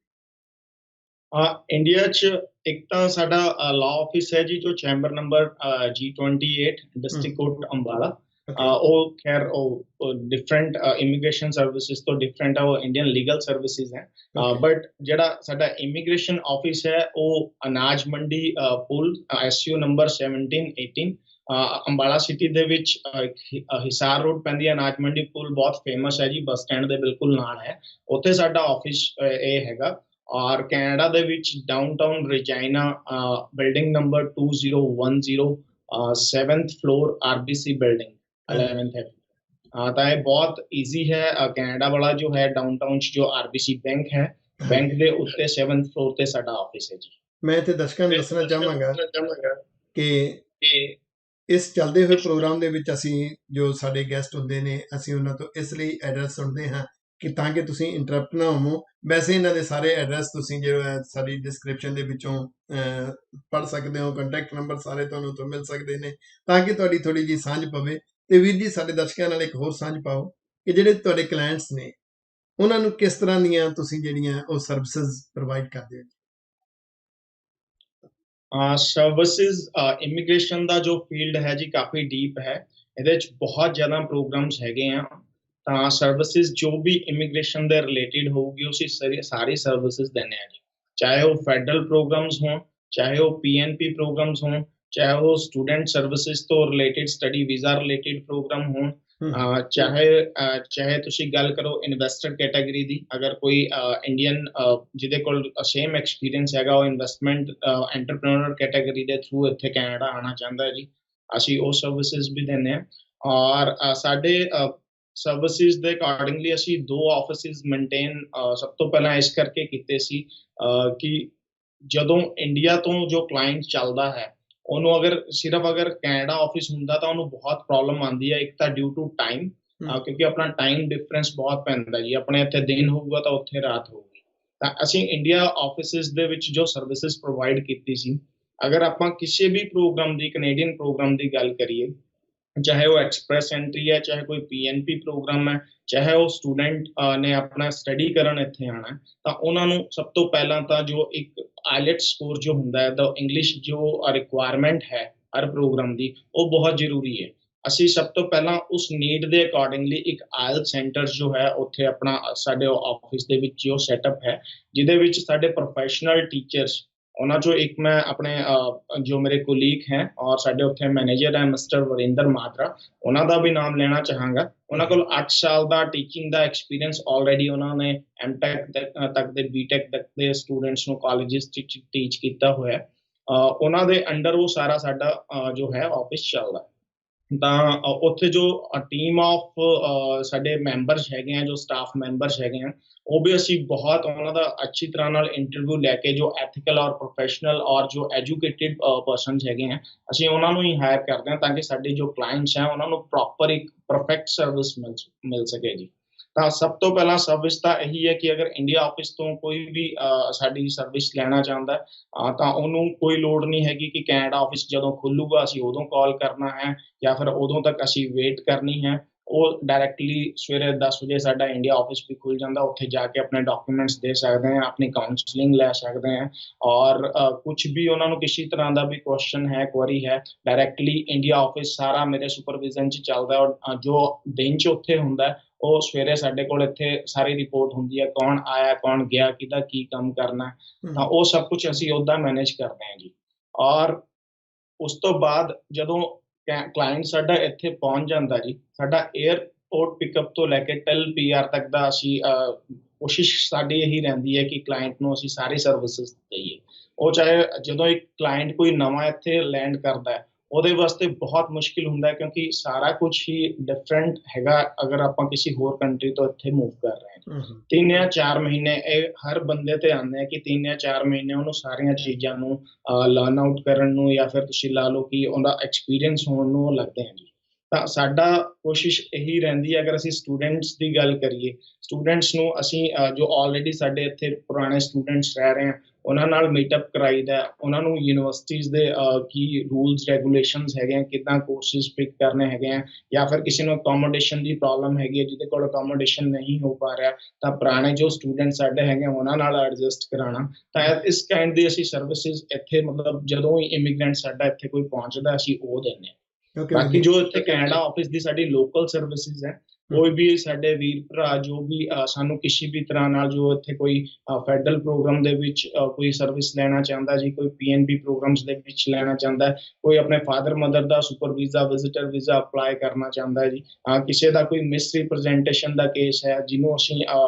Speaker 2: ਇੰਡੀਆ 'ਚ ਇੱਕ ਤਾਂ ਸਾਡਾ ਲਾਅ ਆਫਿਸ ਹੈ ਜੀ, ਜੋ chamber number G28 district court Ambala. ਉਹ ਖੈਰ ਉਹ ਡਿਫਰੈਂਟ ਇਮੀਗ੍ਰੇਸ਼ਨ ਸਰਵਿਸਿਜ਼ ਤੋਂ ਡਿਫਰੈਂਟ ਹੈ, ਉਹ ਇੰਡੀਅਨ ਲੀਗਲ ਸਰਵਿਸਿਜ਼ ਹੈ। ਬਟ ਜਿਹੜਾ ਸਾਡਾ ਇਮੀਗ੍ਰੇਸ਼ਨ ਆਫਿਸ ਹੈ ਉਹ ਅਨਾਜ ਮੰਡੀ ਪੁਲ SU ਨੰਬਰ 1718 ਅੰਬਾਲਾ ਸਿਟੀ ਦੇ ਵਿੱਚ ਹਿਸਾਰ ਰੋਡ ਪੈਂਦੀ ਹੈ। ਅਨਾਜ ਮੰਡੀ ਪੁਲ ਬਹੁਤ ਫੇਮਸ ਹੈ ਜੀ, ਬੱਸ ਸਟੈਂਡ ਦੇ ਬਿਲਕੁਲ ਨਾਲ ਹੈ, ਉੱਥੇ ਸਾਡਾ ਆਫਿਸ ਇਹ ਹੈਗਾ। ਔਰ ਕੈਨੇਡਾ ਦੇ ਵਿੱਚ downtown Regina building number 2010 7th floor RBC building 11th ਹੈ। ਤਾਂ ਇਹ ਬਹੁਤ ਈਜ਼ੀ ਹੈ। ਕੈਨੇਡਾ ਵਾਲਾ ਜੋ ਹੈ ਡਾਊਨਟਾਊਨ 'ਚ ਜੋ RBC ਬੈਂਕ ਹੈ, ਬੈਂਕ ਦੇ ਉੱਤੇ 7th ਫਲੋਰ ਤੇ ਸਾਡਾ ਆਫਿਸ ਹੈ ਜੀ।
Speaker 1: ਮੈਂ ਇੱਥੇ ਦਰਸ਼ਕਾਂ ਨੂੰ ਦੱਸਣਾ ਚਾਹਾਂਗਾ ਕਿ ਇਸ ਚੱਲਦੇ ਹੋਏ ਪ੍ਰੋਗਰਾਮ ਦੇ ਵਿੱਚ ਅਸੀਂ ਜੋ ਸਾਡੇ ਗੈਸਟ ਹੁੰਦੇ ਨੇ ਅਸੀਂ ਉਹਨਾਂ ਤੋਂ ਇਸ ਲਈ ਐਡਰੈਸ ਸੁਣਦੇ ਹਾਂ ਕਿ ਤਾਂ ਕਿ ਤੁਸੀਂ ਇੰਟਰਪਟ ਨਾ ਹੋਵੋ। ਵੈਸੇ ਇਹਨਾਂ ਦੇ ਸਾਰੇ ਐਡਰੈਸ ਤੁਸੀਂ ਜਿਹੜਾ ਸਾਡੀ ਡਿਸਕ੍ਰਿਪਸ਼ਨ ਦੇ ਵਿੱਚੋਂ ਪੜ੍ਹ ਸਕਦੇ ਹੋ, ਕੰਟੈਕਟ ਨੰਬਰ ਸਾਰੇ ਤੁਹਾਨੂੰ ਤੋਂ ਮਿਲ ਸਕਦੇ ਨੇ, ਤਾਂ ਕਿ ਤੁਹਾਡੀ ਥੋੜ੍ਹੀ ਜਿਹੀ ਸਾਂਝ ਪਵੇ। ਤੇ ਵੀਰ ਜੀ, ਸਾਡੇ ਦਰਸ਼ਕਾਂ ਨਾਲ ਇੱਕ ਹੋਰ ਸਾਂਝ ਪਾਓ ਕਿ ਜਿਹੜੇ ਤੁਹਾਡੇ ਕਲਾਇੰਟਸ ਨੇ ਉਹਨਾਂ ਨੂੰ ਕਿਸ ਤਰ੍ਹਾਂ ਦੀਆਂ ਤੁਸੀਂ ਜਿਹੜੀਆਂ ਉਹ ਸਰਵਿਸਿਜ਼ ਪ੍ਰੋਵਾਈਡ ਕਰਦੇ ਹੋ।
Speaker 2: ਸਰਵਿਸਿਜ਼ ਇਮੀਗ੍ਰੇਸ਼ਨ ਦਾ ਜੋ ਫੀਲਡ ਹੈ ਜੀ ਕਾਫੀ ਡੀਪ ਹੈ। ਇਹਦੇ ਵਿੱਚ ਬਹੁਤ ਜ਼ਿਆਦਾ ਪ੍ਰੋਗਰਾਮਸ ਹੈਗੇ ਆ। ਤਾਂ ਸਰਵਿਸਿਜ਼ ਜੋ ਵੀ ਇਮੀਗ੍ਰੇਸ਼ਨ ਦੇ ਰਿਲੇਟਿਡ ਹੋਊਗੀ ਅਸੀਂ ਸਾਰੀ ਸਰਵਿਸਿਜ਼ ਦਿੰਦੇ ਆ ਜੀ। ਚਾਹੇ ਉਹ ਫੈਡਰਲ ਪ੍ਰੋਗਰਾਮਸ ਹੋਣ, ਚਾਹੇ ਉਹ PNP ਪ੍ਰੋਗਰਾਮਸ ਹੋਣ, ਚਾਹੇ ਉਹ ਸਟੂਡੈਂਟ ਸਰਵਿਸਿਜ਼ ਤੋਂ related study visa related programme ਹੋਣ, ਚਾਹੇ ਤੁਸੀਂ ਗੱਲ ਕਰੋ ਇਨਵੈਸਟਰ ਕੈਟਾਗਰੀ ਦੀ। ਅਗਰ ਕੋਈ ਇੰਡੀਅਨ ਜਿਹਦੇ ਕੋਲ ਸੇਮ ਐਕਸਪੀਰੀਅੰਸ ਹੈਗਾ, ਉਹ ਇਨਵੈਸਟਮੈਂਟ ਐਂਟਰਪ੍ਰੈਨਰ ਕੈਟਾਗਰੀ ਦੇ ਥਰੂ ਇੱਥੇ ਕੈਨੇਡਾ ਆਉਣਾ ਚਾਹੁੰਦਾ ਹੈ ਜੀ, ਅਸੀਂ ਉਹ ਸਰਵਿਸਿਜ਼ ਵੀ ਦਿੰਦੇ ਹਾਂ। ਔਰ ਸਾਡੇ ਸਰਵਿਸਿਜ਼ ਦੇ ਅਕੋਰਡਿੰਗਲੀ ਅਸੀਂ 2 ਆਫਿਸਿਜ਼ ਮੇਨਟੇਨ ਸਭ ਤੋਂ ਪਹਿਲਾਂ ਇਸ ਕਰਕੇ ਕੀਤੇ ਸੀ ਕਿ ਜਦੋਂ ਇੰਡੀਆ ਤੋਂ ਜੋ ਕਲਾਇੰਟ ਚੱਲਦਾ ਹੈ ਉਹਨੂੰ ਅਗਰ ਕੈਨੇਡਾ ਆਫਿਸ ਹੁੰਦਾ ਤਾਂ ਉਹਨੂੰ ਬਹੁਤ ਪ੍ਰੋਬਲਮ ਆਉਂਦੀ ਹੈ। ਇੱਕ ਤਾਂ ਡਿਊ ਟੂ ਟਾਈਮ, ਕਿਉਂਕਿ ਆਪਣਾ ਟਾਈਮ ਡਿਫਰੈਂਸ ਬਹੁਤ ਪੈਂਦਾ ਜੀ। ਆਪਣੇ ਇੱਥੇ ਦਿਨ ਹੋਊਗਾ ਤਾਂ ਉੱਥੇ ਰਾਤ ਹੋਊਗੀ। ਤਾਂ ਅਸੀਂ ਇੰਡੀਆ ਆਫਿਸਿਸ ਦੇ ਵਿੱਚ ਜੋ ਸਰਵਿਸਿਜ਼ ਪ੍ਰੋਵਾਈਡ ਕੀਤੀ ਸੀ, ਅਗਰ ਆਪਾਂ ਕਿਸੇ ਵੀ ਪ੍ਰੋਗਰਾਮ ਦੀ, ਕੈਨੇਡੀਅਨ ਪ੍ਰੋਗਰਾਮ ਦੀ ਗੱਲ ਕਰੀਏ, ਚਾਹੇ ਉਹ ਐਕਸਪ੍ਰੈਸ ਐਂਟਰੀ ਹੈ, ਚਾਹੇ ਕੋਈ PNP ਪ੍ਰੋਗਰਾਮ ਹੈ, ਚਾਹੇ ਉਹ ਸਟੂਡੈਂਟ ਨੇ ਆਪਣਾ ਸਟੱਡੀ ਕਰਨ ਇੱਥੇ ਆਉਣਾ, ਤਾਂ ਉਹਨਾਂ ਨੂੰ ਸਭ ਤੋਂ ਪਹਿਲਾਂ ਤਾਂ ਜੋ ਇੱਕ ਆਈਲੈਟਸ ਸਕੋਰ ਜੋ ਹੁੰਦਾ ਹੈ, ਤਾਂ ਇੰਗਲਿਸ਼ ਜੋ ਰਿਕੁਆਇਰਮੈਂਟ ਹੈ ਹਰ ਪ੍ਰੋਗਰਾਮ ਦੀ, ਉਹ ਬਹੁਤ ਜ਼ਰੂਰੀ ਹੈ। ਅਸੀਂ ਸਭ ਤੋਂ ਪਹਿਲਾਂ ਉਸ ਨੀਡ ਦੇ ਅਕੋਰਡਿੰਗਲੀ ਇੱਕ ਆਇਲ ਸੈਂਟਰ ਜੋ ਹੈ ਉੱਥੇ ਆਪਣਾ ਸਾਡੇ ਆਫਿਸ ਦੇ ਵਿੱਚ ਜੋ ਸੈਟਅਪ ਹੈ, ਜਿਹਦੇ ਵਿੱਚ ਸਾਡੇ ਪ੍ਰੋਫੈਸ਼ਨਲ ਟੀਚਰਸ, ਉਹਨਾਂ ਚੋਂ ਇੱਕ ਮੈਂ ਆਪਣੇ ਜੋ ਮੇਰੇ ਕੋਲੀਗ ਹੈ ਔਰ ਸਾਡੇ ਉੱਥੇ ਮੈਨੇਜਰ ਹੈ ਮਿਸਟਰ ਵਰਿੰਦਰ ਮਾਤਰਾ, ਉਹਨਾਂ ਦਾ ਵੀ ਨਾਮ ਲੈਣਾ ਚਾਹਾਂਗਾ। ਉਹਨਾਂ ਕੋਲ 8 ਸਾਲ ਦਾ ਟੀਚਿੰਗ ਦਾ ਐਕਸਪੀਰੀਅੰਸ ਆਲਰੇਡੀ ਉਹਨਾਂ ਨੇ MTech ਤੱਕ ਦੇ BTech ਤੱਕ ਦੇ ਸਟੂਡੈਂਟਸ ਨੂੰ ਕਾਲਜਿਸ ਵਿੱਚ ਟੀਚ ਕੀਤਾ ਹੋਇਆ। ਉਹਨਾਂ ਦੇ ਅੰਡਰ ਉਹ ਸਾਰਾ ਸਾਡਾ ਜੋ ਹੈ ਆਫਿਸ ਚੱਲਦਾ। ਤਾਂ ਉੱਥੇ ਜੋ ਟੀਮ ਆਫ ਸਾਡੇ ਮੈਂਬਰਸ ਹੈਗੇ ਆ, ਜੋ ਸਟਾਫ ਮੈਂਬਰਸ ਹੈਗੇ ਆ, ਉਹ ਵੀ ਅਸੀਂ ਬਹੁਤ ਉਹਨਾਂ ਦਾ ਅੱਛੀ ਤਰ੍ਹਾਂ ਨਾਲ ਇੰਟਰਵਿਊ ਲੈ ਕੇ ਜੋ ਐਥੀਕਲ ਔਰ ਪ੍ਰੋਫੈਸ਼ਨਲ ਔਰ ਜੋ ਐਜੂਕੇਟਿਡ ਪਰਸਨਸ ਹੈਗੇ ਆ, ਅਸੀਂ ਉਹਨਾਂ ਨੂੰ ਹੀ ਹਾਇਰ ਕਰਦੇ ਹਾਂ ਤਾਂ ਕਿ ਸਾਡੇ ਜੋ ਕਲਾਇੰਟਸ ਹੈ ਉਹਨਾਂ ਨੂੰ ਪ੍ਰੋਪਰ ਇੱਕ ਪਰਫੈਕਟ ਸਰਵਿਸ ਮਿਲ ਸਕੇ ਜੀ। ਤਾਂ ਸਭ ਤੋਂ ਪਹਿਲਾਂ ਸਰਵਿਸ ਤਾਂ ਇਹੀ ਹੈ ਕਿ ਅਗਰ ਇੰਡੀਆ ਆਫਿਸ ਤੋਂ ਕੋਈ ਵੀ ਸਾਡੀ ਸਰਵਿਸ ਲੈਣਾ ਚਾਹੁੰਦਾ ਤਾਂ ਉਹਨੂੰ ਕੋਈ ਲੋੜ ਨਹੀਂ ਹੈਗੀ ਕਿ ਕੈਨੇਡਾ ਆਫਿਸ ਜਦੋਂ ਖੁੱਲੂਗਾ ਅਸੀਂ ਉਦੋਂ ਕਾਲ ਕਰਨਾ ਹੈ ਜਾਂ ਫਿਰ ਉਦੋਂ ਤੱਕ ਅਸੀਂ ਵੇਟ ਕਰਨੀ ਹੈ। ਉਹ ਡਾਇਰੈਕਟਲੀ ਸਵੇਰੇ 10 ਵਜੇ ਸਾਡਾ ਇੰਡੀਆ ਆਫਿਸ ਵੀ ਖੁੱਲ ਜਾਂਦਾ, ਉੱਥੇ ਜਾ ਕੇ ਆਪਣੇ ਡਾਕੂਮੈਂਟਸ ਦੇ ਸਕਦੇ ਹਾਂ, ਆਪਣੀ ਕਾਉਂਸਲਿੰਗ ਲੈ ਸਕਦੇ ਹਾਂ ਔਰ ਕੁਝ ਵੀ ਉਹਨਾਂ ਨੂੰ ਕਿਸੇ ਤਰ੍ਹਾਂ ਦਾ ਵੀ ਕੁਐਸਚਨ ਹੈ, ਕੁਐਰੀ ਹੈ, ਡਾਇਰੈਕਟਲੀ ਇੰਡੀਆ ਆਫਿਸ ਸਾਰਾ ਮੇਰੇ ਸੁਪਰਵਿਜ਼ਨ 'ਚ ਚੱਲਦਾ ਔਰ ਜੋ ਦਿਨ 'ਚ ਉੱਥੇ ਹੁੰਦਾ ਉਹ ਸਵੇਰੇ ਸਾਡੇ ਕੋਲ ਇੱਥੇ ਸਾਰੀ ਰਿਪੋਰਟ ਹੁੰਦੀ ਹੈ, ਕੌਣ ਆਇਆ, ਕੌਣ ਗਿਆ, ਕਿਹਦਾ ਕੀ ਕੰਮ ਕਰਨਾ, ਤਾਂ ਉਹ ਸਭ ਕੁਝ ਅਸੀਂ ਉੱਦਾਂ ਮੈਨੇਜ ਕਰਦੇ ਹਾਂ ਜੀ। ਔਰ ਉਸ ਤੋਂ ਬਾਅਦ ਜਦੋਂ ਕਲਾਇੰਟ ਸਾਡਾ ਇੱਥੇ ਪਹੁੰਚ ਜਾਂਦਾ ਜੀ, ਸਾਡਾ 에ਅਰਪੋਰਟ ਪਿਕਅਪ ਤੋਂ ਲੈ ਕੇ ਟਿਲ PR ਤੱਕ ਦਾ ਅਸੀਂ ਕੋਸ਼ਿਸ਼ ਸਾਡੀ ਇਹੀ ਰਹਿੰਦੀ ਹੈ ਕਿ ਕਲਾਇੰਟ ਨੂੰ ਅਸੀਂ ਸਾਰੀ ਸਰਵਿਸਿਜ਼ ਦਈਏ। ਉਹ ਚਾਹੇ ਜਦੋਂ ਇੱਕ ਕਲਾਇੰਟ ਕੋਈ ਨਵਾਂ ਇੱਥੇ ਲੈਂਡ ਕਰਦਾ ਹੈ ਉਹਦੇ ਵਾਸਤੇ ਬਹੁਤ ਮੁਸ਼ਕਿਲ ਹੁੰਦਾ ਕਿਉਂਕਿ ਸਾਰਾ ਕੁਝ ਹੀ ਡਿਫਰੈਂਟ ਹੈਗਾ ਅਗਰ ਆਪਾਂ ਕਿਸੇ ਹੋਰ ਕੰਟਰੀ ਤੋਂ ਇੱਥੇ ਮੂਵ ਕਰ ਰਹੇ ਹਾਂ। 3 ਜਾਂ 4 ਮਹੀਨੇ ਇਹ ਹਰ ਬੰਦੇ ਤੇ ਆਉਂਦੇ ਆ ਕਿ 3 ਜਾਂ 4 ਮਹੀਨੇ ਉਹਨੂੰ ਸਾਰੀਆਂ ਚੀਜ਼ਾਂ ਨੂੰ ਲਰਨ ਆਊਟ ਕਰਨ ਨੂੰ ਜਾਂ ਫਿਰ ਤੁਸੀਂ ਲਾ ਲਓ ਕਿ ਉਹਦਾ ਐਕਸਪੀਰੀਅੰਸ ਹੋਣ ਨੂੰ ਲੱਗਦੇ ਆ ਜੀ। ਤਾਂ ਸਾਡਾ ਕੋਸ਼ਿਸ਼ ਇਹੀ ਰਹਿੰਦੀ ਹੈ, ਅਗਰ ਅਸੀਂ ਸਟੂਡੈਂਟਸ ਦੀ ਗੱਲ ਕਰੀਏ, ਸਟੂਡੈਂਟਸ ਨੂੰ ਅਸੀਂ ਜੋ ਆਲਰੇਡੀ ਸਾਡੇ ਇੱਥੇ ਪੁਰਾਣੇ ਸਟੂਡੈਂਟਸ ਰਹਿ ਰਹੇ ਆ ਉਹਨਾਂ ਨਾਲ ਮੀਟਅਪ ਕਰਾਈਦਾ, ਉਹਨਾਂ ਨੂੰ ਯੂਨੀਵਰਸਿਟੀਜ਼ ਦੇ ਕੀ ਰੂਲਸ ਰੈਗੂਲੇਸ਼ਨਸ ਹੈਗੇ ਆ, ਕਿੱਦਾਂ ਕੋਰਸਿਸ ਪਿਕ ਕਰਨੇ ਹੈਗੇ ਆ, ਜਾਂ ਫਿਰ ਕਿਸੇ ਨੂੰ ਅਕੋਮੋਡੇਸ਼ਨ ਦੀ ਪ੍ਰੋਬਲਮ ਹੈਗੀ ਹੈ ਜਿਹਦੇ ਕੋਲ ਅਕੋਮੋਡੇਸ਼ਨ ਨਹੀਂ ਹੋ ਪਾ ਰਿਹਾ ਤਾਂ ਪੁਰਾਣੇ ਜੋ ਸਟੂਡੈਂਟ ਸਾਡੇ ਹੈਗੇ ਉਹਨਾਂ ਨਾਲ ਐਡਜਸਟ ਕਰਾਉਣਾ। ਤਾਂ ਇਸ ਕਾਈਂਡ ਦੀ ਅਸੀਂ ਸਰਵਿਸਿਜ਼ ਇੱਥੇ ਮਤਲਬ ਜਦੋਂ ਹੀ ਇਮੀਗ੍ਰੈਂਟ ਸਾਡਾ ਇੱਥੇ ਕੋਈ ਪਹੁੰਚਦਾ ਅਸੀਂ ਉਹ ਦਿੰਦੇ ਹਾਂ। ਬਾਕੀ ਜੋ ਇੱਥੇ ਕੈਨੇਡਾ ਆਫਿਸ ਦੀ ਸਾਡੀ ਲੋਕਲ ਸਰਵਿਸਿਜ਼ ਹੈ, ਕੋਈ ਵੀ ਸਾਡੇ ਵੀਰ ਭਰਾ ਜੋ ਵੀ ਸਾਨੂੰ ਕਿਸੇ ਵੀ ਤਰ੍ਹਾਂ ਨਾਲ ਜੋ ਇੱਥੇ ਕੋਈ ਫੈਡਰਲ ਪ੍ਰੋਗਰਾਮ ਦੇ ਵਿੱਚ ਕੋਈ ਸਰਵਿਸ ਲੈਣਾ ਚਾਹੁੰਦਾ ਜੀ, ਕੋਈ PNP ਪ੍ਰੋਗਰਾਮਸ ਦੇ ਵਿੱਚ ਲੈਣਾ ਚਾਹੁੰਦਾ, ਕੋਈ ਆਪਣੇ ਫਾਦਰ ਮਦਰ ਦਾ super visa, visitor visa apply ਕਰਨਾ ਚਾਹੁੰਦਾ ਜੀ, ਕਿਸੇ ਦਾ ਕੋਈ ਮਿਸ ਰਿਪਰੈਜ਼ੈਂਟੇਸ਼ਨ ਦਾ ਕੇਸ ਹੈ ਜਿਹਨੂੰ ਅਸੀਂ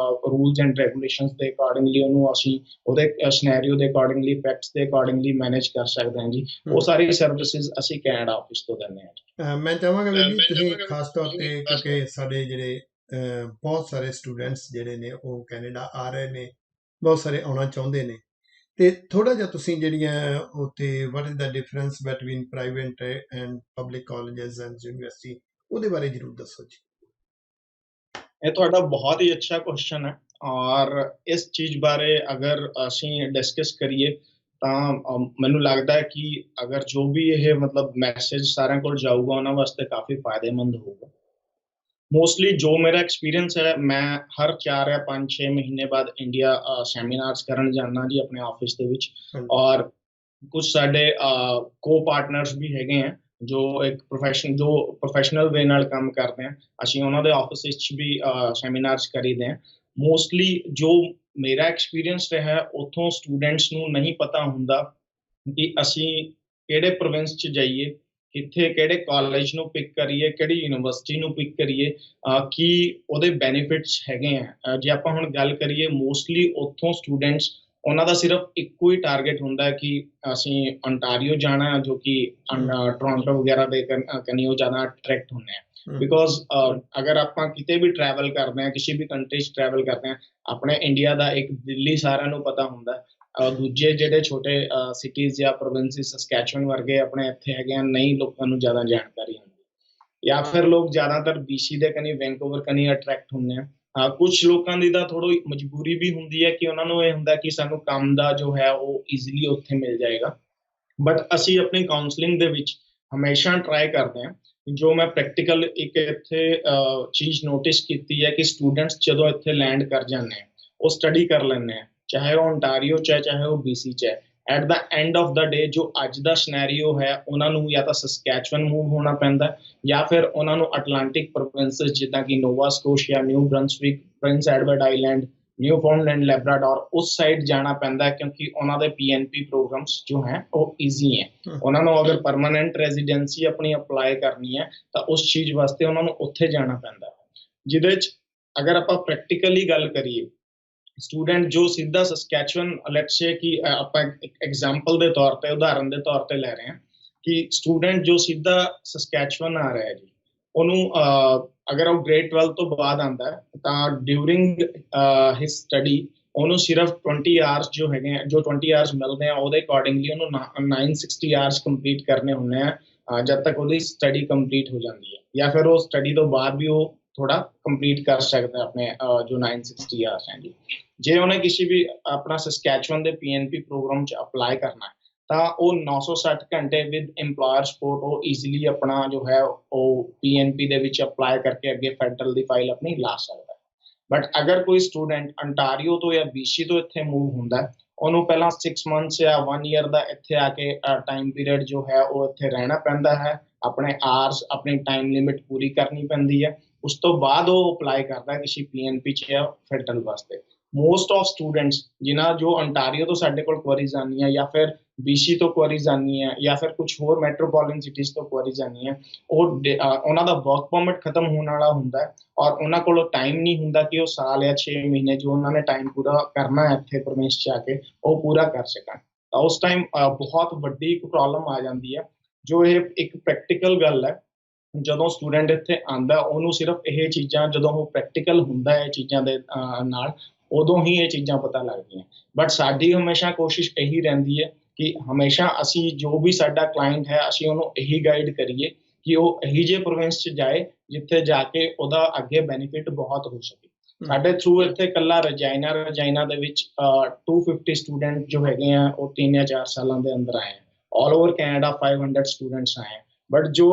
Speaker 2: ਰੂਲਸ ਐਂਡ ਰੈਗੂਲੇਸ਼ਨਸ ਦੇ ਅਕੋਰਡਿੰਗਲੀ ਉਹਨੂੰ ਅਸੀਂ ਉਹਦੇ ਸਿਨੈਰੀਓ ਦੇ ਅਕੋਰਡਿੰਗਲੀ, ਫੈਕਟਸ ਦੇ ਅਕੋਰਡਿੰਗਲੀ ਮੈਨੇਜ ਕਰ ਸਕਦੇ ਹਾਂ ਜੀ। ਉਹ ਸਾਰੀ ਸਰਵਿਸਿਜ਼ ਅਸੀਂ ਕੈਨੇਡਾ ਆਫਿਸ ਤੋਂ ਦਿੰਦੇ ਹਾਂ ਜੀ।
Speaker 1: ਮੈਂ ਚਾਹਾਂਗਾ ਵੀਰ ਜੀ ਤੁਸੀਂ ਖਾਸ ਤੌਰ ਤੇ, ਕਿਉਂਕਿ ਸਾਡੇ ਜਿਹੜੇ ਬਹੁਤ ਸਾਰੇ ਸਟੂਡੈਂਟਸ ਜਿਹੜੇ ਨੇ ਉਹ ਕੈਨੇਡਾ ਆ ਰਹੇ ਨੇ, ਬਹੁਤ ਸਾਰੇ ਆਉਣਾ ਚਾਹੁੰਦੇ ਨੇ, ਤੇ ਥੋੜਾ ਜਿਹਾ ਤੁਸੀਂ ਜਿਹੜੀਆਂ ਉੱਥੇ what is the difference between private and public colleges and university, ਉਹਦੇ ਬਾਰੇ ਜ਼ਰੂਰ ਦੱਸੋ ਜੀ।
Speaker 2: ਇਹ ਤੁਹਾਡਾ ਬਹੁਤ ਹੀ ਅੱਛਾ ਕੁਐਸਚਨ ਹੈ ਔਰ ਇਸ ਚੀਜ਼ ਬਾਰੇ ਅਗਰ ਅਸੀਂ ਡਿਸਕਸ ਕਰੀਏ ਤਾਂ ਮੈਨੂੰ ਲੱਗਦਾ ਹੈ ਕਿ ਅਗਰ ਜੋ ਵੀ ਇਹ ਮਤਲਬ ਮੈਸੇਜ ਸਾਰਿਆਂ ਕੋਲ ਜਾਊਗਾ ਉਹਨਾਂ ਵਾਸਤੇ ਕਾਫੀ ਫਾਇਦੇਮੰਦ ਹੋਊਗਾ। ਮੋਸਟਲੀ ਜੋ ਮੇਰਾ ਐਕਸਪੀਰੀਅੰਸ ਹੈ, ਮੈਂ ਹਰ 4 ਜਾਂ 5-6 ਮਹੀਨੇ ਬਾਅਦ ਇੰਡੀਆ ਸੈਮੀਨਾਰਸ ਕਰਨ ਜਾਂਦਾ ਜੀ ਆਪਣੇ ਆਫਿਸ ਦੇ ਵਿੱਚ, ਔਰ ਕੁਝ ਸਾਡੇ ਕੋ ਪਾਰਟਨਰਸ ਵੀ ਹੈਗੇ ਆ ਜੋ ਪ੍ਰੋਫੈਸ਼ਨਲ ਵੇ ਨਾਲ ਕੰਮ ਕਰਦੇ ਆ। ਅਸੀਂ ਉਹਨਾਂ ਦੇ ਆਫਿਸ ਵਿੱਚ ਵੀ ਸੈਮੀਨਾਰਸ ਕਰੀਦੇ ਆ। ਮੋਸਟਲੀ ਜੋ ਮੇਰਾ ਐਕਸਪੀਰੀਅੰਸ ਰਿਹਾ ਉੱਥੋਂ ਸਟੂਡੈਂਟਸ ਨੂੰ ਨਹੀਂ ਪਤਾ ਹੁੰਦਾ ਕਿ ਅਸੀਂ ਕਿਹੜੇ ਪ੍ਰੋਵਿੰਸ 'ਚ ਜਾਈਏ, ਕਿੱਥੇ ਕਿਹੜੇ ਕਾਲਜ ਨੂੰ ਪਿਕ ਕਰੀਏ, ਕਿਹੜੀ ਯੂਨੀਵਰਸਿਟੀ ਨੂੰ ਪਿਕ ਕਰੀਏ, ਕੀ ਉਹਦੇ ਬੈਨੀਫਿਟਸ ਹੈਗੇ ਆ। ਜੇ ਆਪਾਂ ਹੁਣ ਗੱਲ ਕਰੀਏ ਮੋਸਟਲੀ ਉੱਥੋਂ ਸਟੂਡੈਂਟਸ ਉਹਨਾਂ ਦਾ ਸਿਰਫ ਇੱਕੋ ਹੀ ਟਾਰਗੇਟ ਹੁੰਦਾ ਕਿ ਅਸੀਂ ਅੰਟਾਰੀਓ ਜਾਣਾ, ਜੋ ਕਿ ਟੋਰਾਂਟੋ ਵਗੈਰਾ ਦੇ ਕਨੀ ਉਹ ਜ਼ਿਆਦਾ ਅਟਰੈਕਟ ਹੁੰਦੇ ਆ। ਬਿਕੋਜ਼ ਅਗਰ ਆਪਾਂ ਕਿਤੇ ਵੀ ਟਰੈਵਲ ਕਰਦੇ ਹਾਂ, ਕਿਸੇ ਵੀ ਕੰਟਰੀ 'ਚ ਟਰੈਵਲ ਕਰਦੇ ਹਾਂ, ਆਪਣੇ ਇੰਡੀਆ ਦਾ ਇੱਕ ਦਿੱਲੀ ਸਾਰਿਆਂ ਨੂੰ ਪਤਾ ਹੁੰਦਾ। ਦੂਜੇ ਜਿਹੜੇ ਛੋਟੇ ਸਿਟੀਜ਼ ਜਾਂ ਪ੍ਰੋਵਿੰਸਿਸ ਸਸਕੈਚੁਅਨ ਵਰਗੇ ਆਪਣੇ ਇੱਥੇ ਹੈਗੇ ਆ, ਨਹੀਂ ਲੋਕਾਂ ਨੂੰ ਜ਼ਿਆਦਾ ਜਾਣਕਾਰੀ ਹੁੰਦੀ, ਜਾਂ ਫਿਰ ਲੋਕ ਜ਼ਿਆਦਾਤਰ BC ਦੇ ਕਨੀ ਵੈਨਕੂਵਰ ਕਨੀ ਅਟਰੈਕਟ ਹੁੰਦੇ ਆ। ਕੁਝ ਲੋਕਾਂ ਦੀ ਤਾਂ ਥੋੜੀ ਮਜਬੂਰੀ ਵੀ ਹੁੰਦੀ ਹੈ ਕਿ ਉਹਨਾਂ ਨੂੰ ਇਹ ਹੁੰਦਾ ਕਿ ਸਾਨੂੰ ਕੰਮ ਦਾ ਜੋ ਹੈ ਉਹ ਈਜ਼ੀਲੀ ਉੱਥੇ ਮਿਲ ਜਾਏਗਾ। ਬਟ ਅਸੀਂ ਆਪਣੀ ਕਾਉਂਸਲਿੰਗ ਦੇ ਵਿੱਚ ਹਮੇਸ਼ਾ ਟਰਾਈ ਕਰਦੇ ਹਾਂ। ਜੋ ਮੈਂ ਪ੍ਰੈਕਟੀਕਲ ਇੱਕ ਇੱਥੇ ਚੀਜ਼ ਨੋਟਿਸ ਕੀਤੀ ਹੈ ਕਿ ਸਟੂਡੈਂਟਸ ਜਦੋਂ ਇੱਥੇ ਲੈਂਡ ਕਰ ਜਾਂਦੇ ਆ, ਉਹ ਸਟੱਡੀ ਕਰ ਲੈਂਦੇ ਆ, ਚਾਹੇ ਉਹ ਓਨਟਾਰੀਓ 'ਚ ਹੈ ਚਾਹੇ ਉਹ BC 'ਚ ਹੈ। ਐਟ ਦਾ ਐਂਡ ਆਫ ਦਾ ਡੇ ਜੋ ਅੱਜ ਦਾ ਸਿਨੈਰੀਓ ਹੈ, ਉਹਨਾਂ ਨੂੰ ਜਾਂ ਤਾਂ ਸਸਕੈਚੁਅਨ ਮੂਵ ਹੋਣਾ ਪੈਂਦਾ, ਜਾਂ ਫਿਰ ਉਹਨਾਂ ਨੂੰ ਅਟਲਾਂਟਿਕ ਪ੍ਰੋਵਿੰਸਸ ਜਿੱਦਾਂ ਕਿ Nova Scotia, New Brunswick, Prince Edward Island, Newfoundland, Labrador ਉਸ ਸਾਈਡ ਜਾਣਾ ਪੈਂਦਾ, ਕਿਉਂਕਿ ਉਹਨਾਂ ਦੇ PNP ਪ੍ਰੋਗਰਾਮਸ ਜੋ ਹੈ ਉਹ ਈਜ਼ੀ ਹੈ। ਉਹਨਾਂ ਨੂੰ ਅਗਰ ਪਰਮਾਨੈਂਟ ਰੈਜ਼ੀਡੈਂਸੀ ਆਪਣੀ ਅਪਲਾਈ ਕਰਨੀ ਹੈ ਤਾਂ ਉਸ ਚੀਜ਼ ਵਾਸਤੇ ਉਹਨਾਂ ਨੂੰ ਉੱਥੇ ਜਾਣਾ ਪੈਂਦਾ। ਜਿਹਦੇ 'ਚ ਅਗਰ ਆਪਾਂ ਪ੍ਰੈਕਟੀਕਲੀ ਗੱਲ ਕਰੀਏ, ਸਟੂਡੈਂਟ ਜੋ ਸਿੱਧਾ ਸਸਕੈਚੁਅਨ, ਲੈਟਸ ਸੇ ਕਿ ਆਪਾਂ ਐਗਜ਼ਾਮਪਲ ਦੇ ਤੌਰ ਤੇ, ਉਦਾਹਰਨ ਦੇ ਤੌਰ ਤੇ ਲੈ ਰਹੇ ਹਾਂ ਕਿ ਸਟੂਡੈਂਟ ਜੋ ਸਿੱਧਾ ਸਸਕੈਚੁਅਨ ਆ ਰਿਹਾ ਜੀ, ਉਹਨੂੰ ਅਗਰ ਉਹ ਗ੍ਰੇਡ 12 ਤੋਂ ਬਾਅਦ ਆਉਂਦਾ ਤਾਂ ਡਿਊਰਿੰਗ ਹਿਸ ਸਟੱਡੀ ਉਹਨੂੰ ਸਿਰਫ 20 ਆਵਰਸ ਜੋ ਹੈਗੇ ਆ, ਜੋ 20 ਆਵਰਸ ਮਿਲਦੇ ਆ, ਉਹਦੇ ਅਕੋਰਡਿੰਗਲੀ ਉਹਨੂੰ 960 ਆਵਰਸ ਕੰਪਲੀਟ ਕਰਨੇ ਹੁੰਦੇ ਆ ਜਦ ਤੱਕ ਉਹਦੀ ਸਟੱਡੀ ਕੰਪਲੀਟ ਹੋ ਜਾਂਦੀ ਹੈ। ਜਾਂ ਫਿਰ ਉਹ ਸਟੱਡੀ ਤੋਂ ਬਾਅਦ ਵੀ ਉਹ ਥੋੜਾ ਕੰਪਲੀਟ ਕਰ ਸਕਦਾ ਆਪਣੇ ਜੋ 960 ਆਵਰਸ ਹੈ ਜੀ। ਜੇ ਉਹਨੇ ਕਿਸੇ ਵੀ ਆਪਣਾ ਸਸਕੈਚੁਅਨ ਦੇ PNP ਪ੍ਰੋਗਰਾਮ 'ਚ ਅਪਲਾਈ ਕਰਨਾ ਤਾਂ ਉਹ 960 ਘੰਟੇ ਵਿਦ EMPLOYER ਸਪੋਰਟ ਉਹ ਈਜ਼ੀਲੀ ਆਪਣਾ ਜੋ ਹੈ ਉਹ PNP ਦੇ ਵਿੱਚ ਅਪਲਾਈ ਕਰਕੇ ਅੱਗੇ ਫੈਡਰਲ ਦੀ ਫਾਈਲ ਆਪਣੀ ਲਾ ਸਕਦਾ। ਬਟ ਅਗਰ ਕੋਈ ਸਟੂਡੈਂਟ ਅੰਟਾਰੀਓ ਤੋਂ ਜਾਂ BC ਤੋਂ ਇੱਥੇ ਮੂਵ ਹੁੰਦਾ, ਉਹਨੂੰ ਪਹਿਲਾਂ 6 ਮੰਥਸ ਜਾਂ 1 ਈਅਰ ਦਾ ਇੱਥੇ ਆ ਕੇ ਟਾਈਮ ਪੀਰੀਅਡ ਜੋ ਹੈ ਉਹ ਇੱਥੇ ਰਹਿਣਾ ਪੈਂਦਾ ਹੈ, ਆਪਣੇ ਆਵਰਸ, ਆਪਣੀ ਟਾਈਮ ਲਿਮਿਟ ਪੂਰੀ ਕਰਨੀ ਪੈਂਦੀ ਹੈ। ਉਸ ਤੋਂ ਬਾਅਦ ਉਹ ਅਪਲਾਈ ਕਰਦਾ ਕਿਸੇ PNP 'ਚ ਜਾਂ ਫੈਡਰਲ ਵਾਸਤੇ। ਮੋਸਟ ਆਫ ਸਟੂਡੈਂਟਸ ਜਿਨ੍ਹਾਂ ਜੋ ਅੰਟਾਰੀਓ ਤੋਂ ਸਾਡੇ ਕੋਲ ਕੁਐਰੀਜ਼ ਆਉਂਦੀਆਂ, ਜਾਂ ਫਿਰ BC ਤੋਂ ਕੁਐਰੀਜ਼ ਆਉਂਦੀਆਂ, ਜਾਂ ਫਿਰ ਕੁਝ ਹੋਰ ਮੈਟਰੋਪੋਲੀਟਨ ਸਿਟੀਜ਼ ਤੋਂ ਕੁਐਰੀਜ਼ ਆਉਂਦੀਆਂ, ਉਹਨਾਂ ਦਾ ਵਰਕ ਪਰਮਿਟ ਖਤਮ ਹੋਣ ਵਾਲਾ ਹੁੰਦਾ ਔਰ ਉਹਨਾਂ ਕੋਲ ਟਾਈਮ ਨਹੀਂ ਹੁੰਦਾ ਕਿ ਉਹ ਸਾਲ ਜਾਂ 6 ਮਹੀਨੇ ਜੋ ਉਹਨਾਂ ਨੇ ਟਾਈਮ ਪੂਰਾ ਕਰਨਾ ਹੈ ਇੱਥੇ ਪ੍ਰੋਵਿੰਸ 'ਚ ਆ ਕੇ ਉਹ ਪੂਰਾ ਕਰ ਸਕਣ। ਤਾਂ ਉਸ ਟਾਈਮ ਬਹੁਤ ਵੱਡੀ ਇੱਕ ਪ੍ਰੋਬਲਮ ਆ ਜਾਂਦੀ ਹੈ। ਜੋ ਇਹ ਇੱਕ ਪ੍ਰੈਕਟੀਕਲ ਗੱਲ ਹੈ, ਜਦੋਂ ਸਟੂਡੈਂਟ ਇੱਥੇ ਆਉਂਦਾ ਉਹਨੂੰ ਸਿਰਫ ਇਹ ਚੀਜ਼ਾਂ, ਜਦੋਂ ਉਹ ਪ੍ਰੈਕਟੀਕਲ ਹੁੰਦਾ ਹੈ ਚੀਜ਼ਾਂ ਦੇ ਨਾਲ, ਉਦੋਂ ਹੀ ਇਹ ਚੀਜ਼ਾਂ ਪਤਾ ਲੱਗਦੀਆਂ। ਬਟ ਸਾਡੀ ਹਮੇਸ਼ਾ ਕੋਸ਼ਿਸ਼ ਇਹੀ ਰਹਿੰਦੀ ਹੈ ਕਿ ਹਮੇਸ਼ਾ ਅਸੀਂ ਜੋ ਵੀ ਸਾਡਾ ਕਲਾਇੰਟ ਹੈ, ਅਸੀਂ ਉਹਨੂੰ ਇਹੀ ਗਾਈਡ ਕਰੀਏ ਕਿ ਉਹ ਇਹੀ ਜਿਹੇ ਪ੍ਰੋਵਿੰਸ 'ਚ ਜਾਏ ਜਿੱਥੇ ਜਾ ਕੇ ਉਹਦਾ ਅੱਗੇ ਬੈਨੀਫਿਟ ਬਹੁਤ ਹੋ ਸਕੇ। ਸਾਡੇ ਥਰੂ ਇੱਥੇ ਕੱਲਾ ਰਜਾਈਨਾ ਦੇ ਵਿੱਚ 250 ਸਟੂਡੈਂਟ ਜੋ ਹੈਗੇ ਆ ਉਹ 3 ਜਾਂ 4 ਸਾਲਾਂ ਦੇ ਅੰਦਰ ਆਏ। ਆਲ ਓਵਰ ਕੈਨੇਡਾ 500 ਸਟੂਡੈਂਟਸ ਆਏ। ਬਟ ਜੋ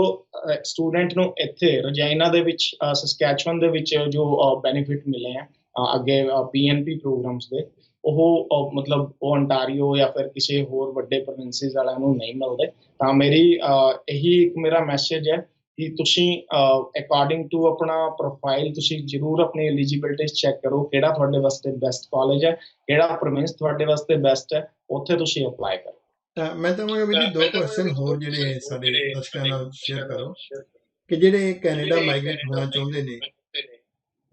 Speaker 2: ਸਟੂਡੈਂਟ ਨੂੰ ਇੱਥੇ ਰਜਾਈਨਾ ਦੇ ਵਿੱਚ, ਸਸਕੈਚੁਅਨ ਦੇ ਵਿੱਚ ਜੋ ਬੈਨੀਫਿਟ ਮਿਲੇ ਆ ਅੱਗੇ PNP ਪ੍ਰੋਗਰਾਮਸ ਦੇ, ਉਹ ਮਤਲਬ ਉਹ ਅੰਟਾਰੀਓ ਜਾਂ ਫਿਰ ਕਿਸੇ ਹੋਰ ਵੱਡੇ ਪ੍ਰੋਵਿੰਸਿਸ ਵਾਲਿਆਂ ਨੂੰ ਨਹੀਂ ਮਿਲਦੇ। ਤਾਂ ਮੇਰੀ ਇਹੀ ਇੱਕ ਮੇਰਾ ਮੈਸੇਜ ਹੈ ਕਿ ਤੁਸੀਂ ਅਕੋਰਡਿੰਗ ਟੂ ਆਪਣਾ ਪ੍ਰੋਫਾਈਲ ਤੁਸੀਂ ਜ਼ਰੂਰ ਆਪਣੀ ਐਲੀਜੀਬਿਲਿਟੀ ਚੈੱਕ ਕਰੋ, ਕਿਹੜਾ ਤੁਹਾਡੇ ਵਾਸਤੇ ਬੈਸਟ ਕਾਲਜ ਹੈ, ਕਿਹੜਾ ਪ੍ਰੋਵਿੰਸ ਤੁਹਾਡੇ ਵਾਸਤੇ ਬੈਸਟ ਹੈ, ਉੱਥੇ ਤੁਸੀਂ ਅਪਲਾਈ ਕਰੋ।
Speaker 1: ਮੈਂ ਚਾਹਾਂਗਾ ਵੀ ਜੀ 2 ਕੁਐਸਚਨ ਹੋਰ ਜਿਹੜੇ ਸਾਡੇ ਦਰਸ਼ਕਾਂ ਨਾਲ ਸ਼ੇਅਰ ਕਰੋ ਕਿ ਜਿਹੜੇ ਕੈਨੇਡਾ ਮਾਈਗ੍ਰੇਟ ਹੋਣਾ ਚਾਹੁੰਦੇ ਨੇ,